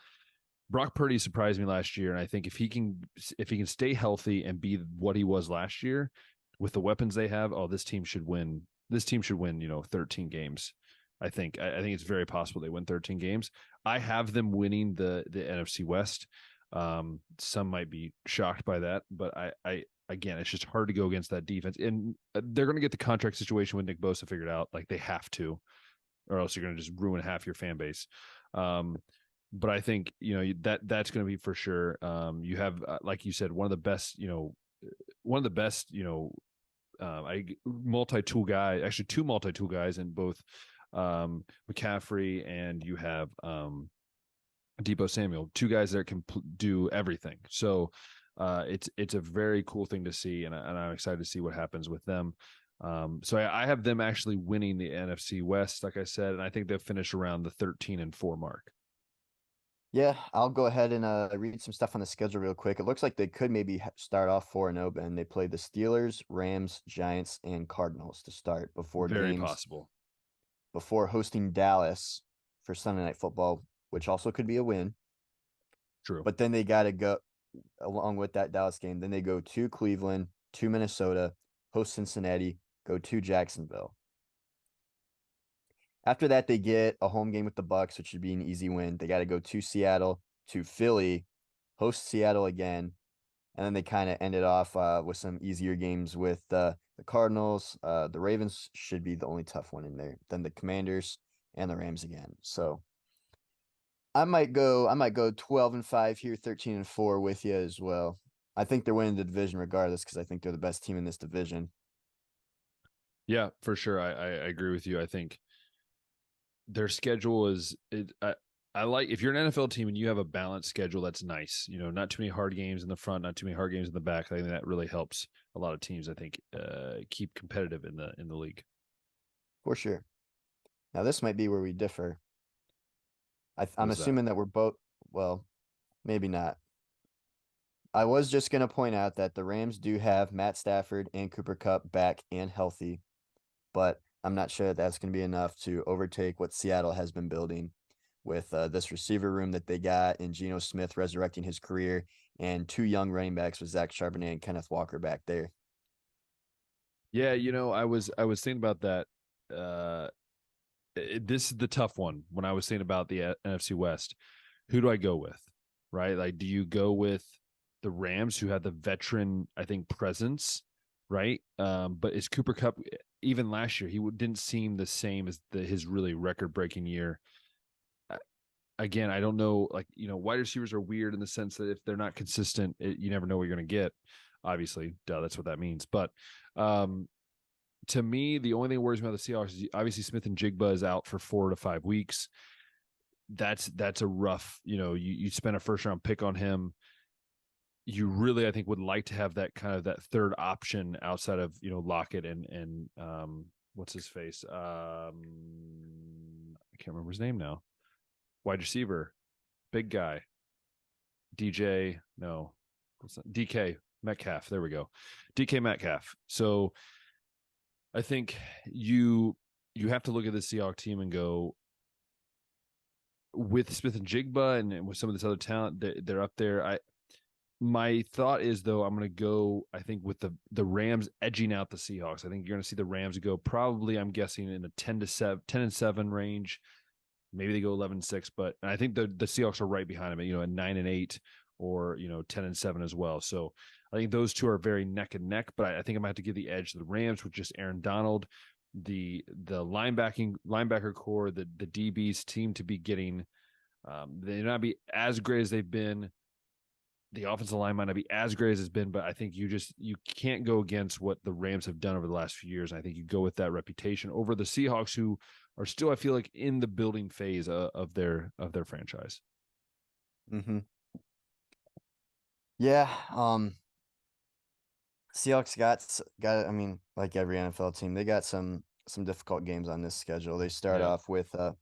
Brock Purdy surprised me last year, and I think if he can stay healthy and be what he was last year with the weapons they have, this team should win. This team should win, 13 games. I think it's very possible they win 13 games. I have them winning the NFC West. Some might be shocked by that, but I again, it's just hard to go against that defense, and they're going to get the contract situation with Nick Bosa figured out. Like they have to, or else you're going to just ruin half your fan base. But I think that's going to be for sure. You have, like you said, one of the best multi-tool guy, actually 2 multi-tool guys in both McCaffrey, and you have Deebo Samuel, 2 guys that can do everything. So it's a very cool thing to see, and I'm excited to see what happens with them. So I have them actually winning the NFC West, like I said, and I think they'll finish around the 13-4 mark. Yeah, I'll go ahead and read some stuff on the schedule real quick. It looks like they could maybe start off 4-0, and they play the Steelers, Rams, Giants, and Cardinals to start before before hosting Dallas for Sunday Night Football, which also could be a win. True. But then they got to go, along with that Dallas game, then they go to Cleveland, to Minnesota, host Cincinnati, go to Jacksonville. After that, they get a home game with the Bucs, which should be an easy win. They got to go to Seattle, to Philly, host Seattle again, and then they kind of ended off with some easier games with the Cardinals. The Ravens should be the only tough one in there. Then the Commanders and the Rams again. So I might go 12-5 here, 13-4 with you as well. I think they're winning the division regardless because I think they're the best team in this division. Yeah, for sure. I agree with you. I think their schedule is I like, if you're an NFL team and you have a balanced schedule, that's nice. Not too many hard games in the front, not too many hard games in the back. I think that really helps a lot of teams, I think, keep competitive in the league. For sure. Now this might be where we differ. I'm assuming that we're both, well, maybe not. I was just going to point out that the Rams do have Matt Stafford and Cooper Kupp back and healthy, but I'm not sure that that's going to be enough to overtake what Seattle has been building with this receiver room that they got and Geno Smith resurrecting his career and two young running backs with Zach Charbonnet and Kenneth Walker back there. Yeah, I was thinking about that. This is the tough one. When I was thinking about the NFC West, who do I go with? Right? Like, do you go with the Rams, who had the veteran, I think, presence, right? But is Cooper Kupp, even last year, he didn't seem the same as his really record-breaking year. Again, I don't know. Like, wide receivers are weird in the sense that if they're not consistent, you never know what you're going to get. Obviously, that's what that means. But to me, the only thing that worries me about the Seahawks is obviously Smith and Jigba is out for 4 to 5 weeks. That's a rough, you spend a first round pick on him. You really, I think, would like to have that kind of that third option outside of, Lockett and what's his face? I can't remember his name now. Wide receiver, big guy. DJ, no, DK Metcalf. There we go. DK Metcalf. So I think you have to look at the Seahawks team and go, with Smith and Jigba and with some of this other talent, they're up there. My thought is, though, I'm going to go, I think, with the Rams edging out the Seahawks. I think you're going to see the Rams go probably, I'm guessing, in the 10-7 range. Maybe they go 11-6, but I think the Seahawks are right behind them, at 9-8 or 10-7 as well. So I think those two are very neck and neck, but I think I'm going to have to give the edge to the Rams with just Aaron Donald, the linebacker core, the DBs team to be getting. They may not be as great as they've been. The offensive line might not be as great as it's been, but I think you can't go against what the Rams have done over the last few years. And I think you go with that reputation over the Seahawks, who are still, I feel like, in the building phase of their franchise. Mm-hmm. Yeah. Seahawks got. I mean, like every NFL team, they got some difficult games on this schedule. They start off with, they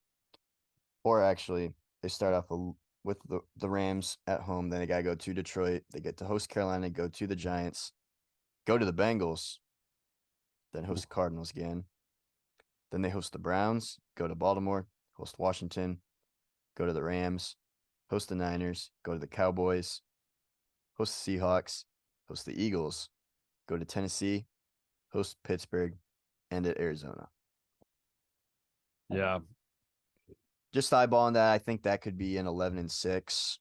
start off with the Rams at home. Then they got to go to Detroit. They get to host Carolina, go to the Giants, go to the Bengals, then host the Cardinals again. Then they host the Browns, go to Baltimore, host Washington, go to the Rams, host the Niners, go to the Cowboys, host the Seahawks, host the Eagles, go to Tennessee, host Pittsburgh, end at Arizona. Yeah. Just eyeballing that, I think that could be an 11-6.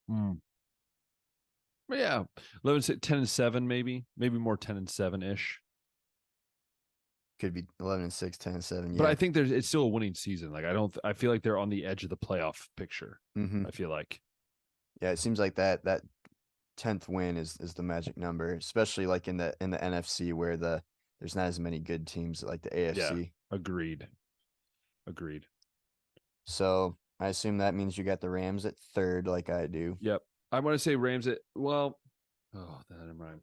But yeah, 10-7, maybe more 10-7-ish. Could be 11-6, 10-7. Yeah. But I think it's still a winning season. Like, I feel like they're on the edge of the playoff picture. Mm-hmm. I feel like. Yeah, it seems like that 10th win is the magic number, especially like in the NFC where there's not as many good teams like the AFC. Yeah, agreed. So I assume that means you got the Rams at third, like I do. Yep. I want to say Rams at, well, never mind.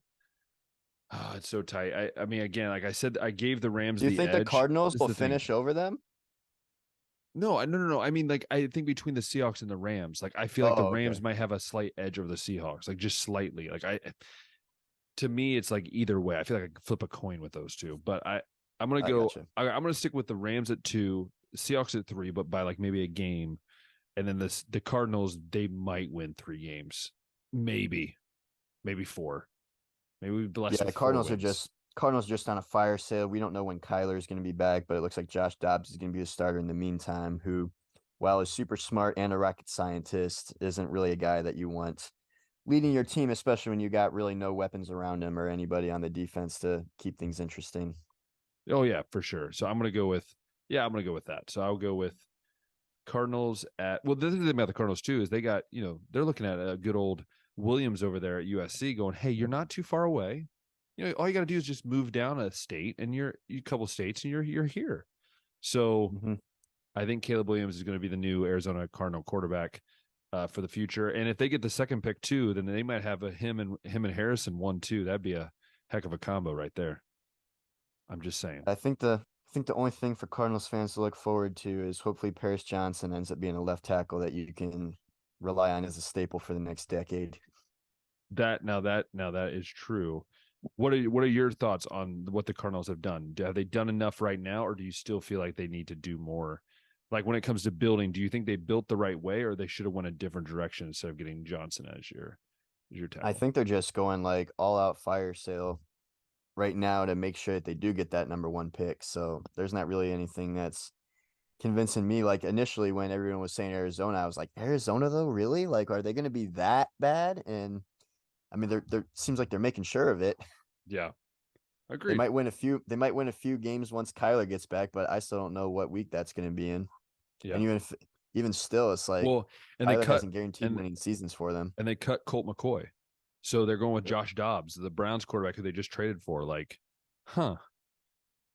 Oh, it's so tight. I mean, again, like I said, I gave the Rams. Do you think edge. the Cardinals will finish over them? No. I mean, like, I think between the Seahawks and the Rams, like, I feel like the Rams might have a slight edge over the Seahawks, like just slightly. Like, to me, it's like either way. I feel like I could flip a coin with those two, but I'm gonna go. Gotcha. I'm gonna stick with the Rams at 2, Seahawks at 3, but by like maybe a game, and then the Cardinals, they might win 3 games, maybe 4, maybe less. Yeah, the Cardinals are just on a fire sale. We don't know when Kyler is going to be back, but it looks like Josh Dobbs is going to be the starter in the meantime. Who, while is super smart and a rocket scientist, isn't really a guy that you want leading your team, especially when you got really no weapons around him or anybody on the defense to keep things interesting. Oh yeah, for sure. So I'm gonna go with that. So I'll go with Cardinals at, well, the thing about the Cardinals too is they got, they're looking at a good old Williams over there at USC going, hey, you're not too far away. All you got to do is just move down a state and you couple states and you're here. So I think Caleb Williams is going to be the new Arizona Cardinal quarterback for the future. And if they get the second pick too, then they might have him and Harrison 1-2. That'd be a heck of a combo right there. I'm just saying. I think the only thing for Cardinals fans to look forward to is hopefully Paris Johnson ends up being a left tackle that you can rely on as a staple for the next decade. That is true. What are your thoughts on what the Cardinals have done? Have they done enough right now, or do you still feel like they need to do more? Like when it comes to building, do you think they built the right way, or they should have went a different direction instead of getting Johnson as your I tackle? think they're just going like all out fire sale right now to make sure that they do get that number one pick. So there's not really anything that's convincing me. Like initially when everyone was saying Arizona, I was like, Arizona though, really? Like, are they going to be that bad? And I mean, they're seems like they're making sure of it. Yeah, They agreed. might win a few. They might win a few games once Kyler gets back, but I still don't know what week that's going to be in. Yeah. And even still, it's like Well, and they Kyler cut hasn't guaranteed and winning seasons for them. and they cut Colt McCoy. So they're going with Yep. Josh Dobbs, the Browns quarterback who they just traded for. Like, huh.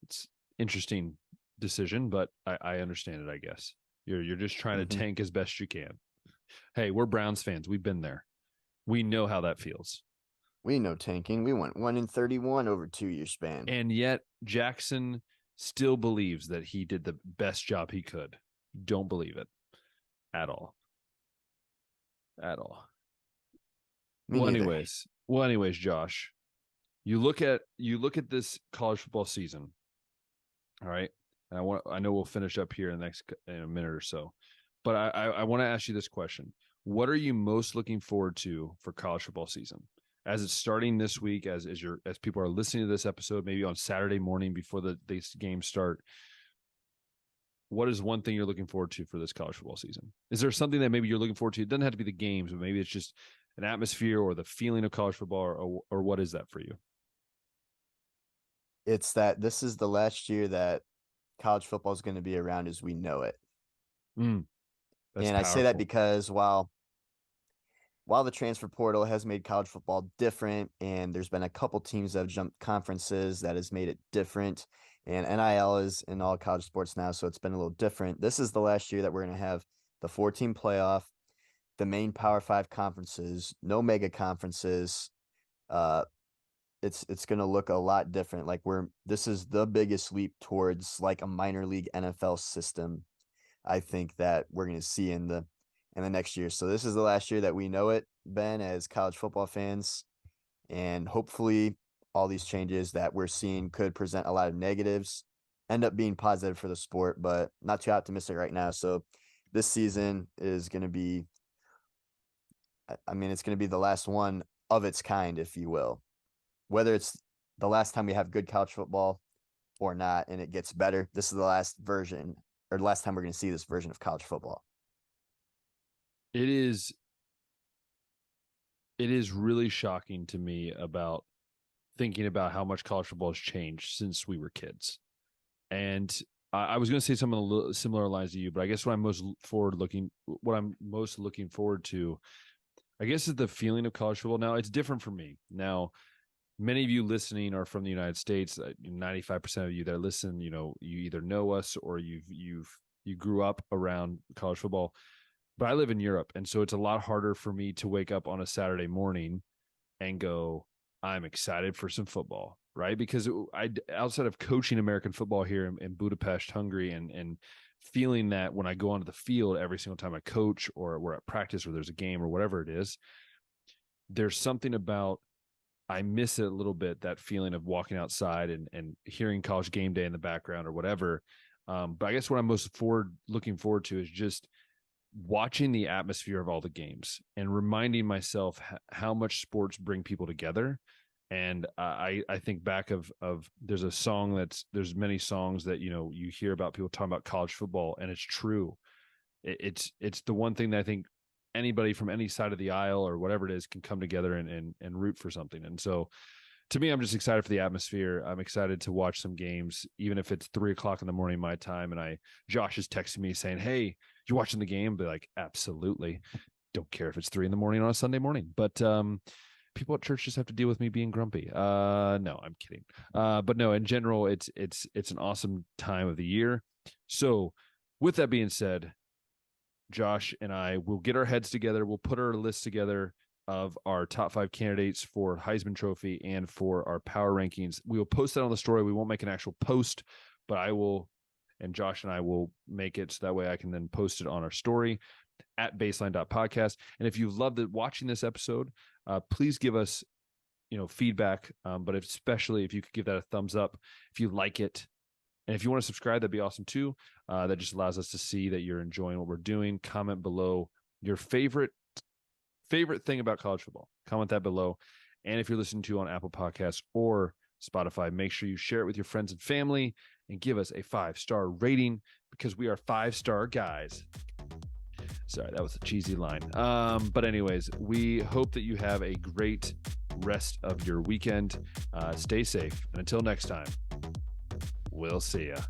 It's interesting decision, but I understand it, I guess. You're just trying to Mm-hmm. tank as best you can. Hey, we're Browns fans. We've been there. We know how that feels. We know tanking. We went 1-31 over 2 year span. And yet Jackson still believes that he did the best job he could. Don't believe it at all. At all. Me neither. Well, anyways, Josh, you look at this college football season. All right. And I know we'll finish up here in a minute or so. But I want to ask you this question. What are you most looking forward to for college football season? As it's starting this week, as people are listening to this episode, maybe on Saturday morning before these games start, what is one thing you're looking forward to for this college football season? Is there something that maybe you're looking forward to? It doesn't have to be the games, but maybe it's just an atmosphere or the feeling of college football, or what is that for you? It's that this is the last year that college football is going to be around as we know it. Mm, that's And I say that powerful. because while the transfer portal has made college football different, and there's been a couple teams that have jumped conferences that has made it different, and NIL is in all college sports now, so it's been a little different. This is the last year that we're going to have the 14 playoff, the main Power Five conferences, no mega conferences. Uh, it's going to look a lot different. Like this is the biggest leap towards like a minor league NFL system. I think that we're going to see in the next year. So this is the last year that we know it, Ben, as college football fans, and hopefully all these changes that we're seeing could present a lot of negatives, end up being positive for the sport, but not too optimistic right now. So this season is going to be, I mean, it's going to be the last one of its kind, if you will. Whether it's the last time we have good college football or not, and it gets better, this is the last version or the last time we're going to see this version of college football. It is really shocking to me about thinking about how much college football has changed since we were kids. And I was going to say something a little similar lines to you, but I guess what I'm most looking forward to, I guess, is the feeling of college football. Now it's different for me. Now, many of you listening are from the United States. 95% of you that listen, you either know us or you grew up around college football. But I live in Europe, and so it's a lot harder for me to wake up on a Saturday morning and go, I'm excited for some football, right? Because outside of coaching American football here in Budapest, Hungary, and feeling that when I go onto the field every single time I coach or we're at practice or there's a game or whatever it is, there's something about I miss it a little bit, that feeling of walking outside and hearing College Game Day in the background or whatever. But I guess what I'm most looking forward to is just watching the atmosphere of all the games and reminding myself how much sports bring people together. And I think back of there's a song there's many songs that you hear about people talking about college football, and it's true. It's the one thing that I think anybody from any side of the aisle or whatever it is can come together and root for something. And so to me, I'm just excited for the atmosphere. I'm excited to watch some games, even if it's 3:00 in the morning, my time. And Josh is texting me saying, "Hey, you watching the game?" Be like, absolutely. Don't care if it's 3 a.m. on a Sunday morning, but people at church just have to deal with me being grumpy. No, I'm kidding. But no, in general, it's an awesome time of the year. So with that being said, Josh and I will get our heads together. We'll put our list together of our top 5 candidates for Heisman Trophy and for our power rankings. We will post that on the story. We won't make an actual post, but I will, and Josh and I will make it so that way I can then post it on our story. at baseline.podcast. And if you loved watching this episode, please give us, feedback. But especially if you could give that a thumbs up, if you like it. And if you want to subscribe, that'd be awesome too. That just allows us to see that you're enjoying what we're doing. Comment below your favorite thing about college football. Comment that below. And if you're listening to on Apple Podcasts or Spotify, make sure you share it with your friends and family and give us a 5-star rating, because we are 5-star guys. Sorry, that was a cheesy line. But anyways, we hope that you have a great rest of your weekend. Stay safe. And until next time, we'll see ya.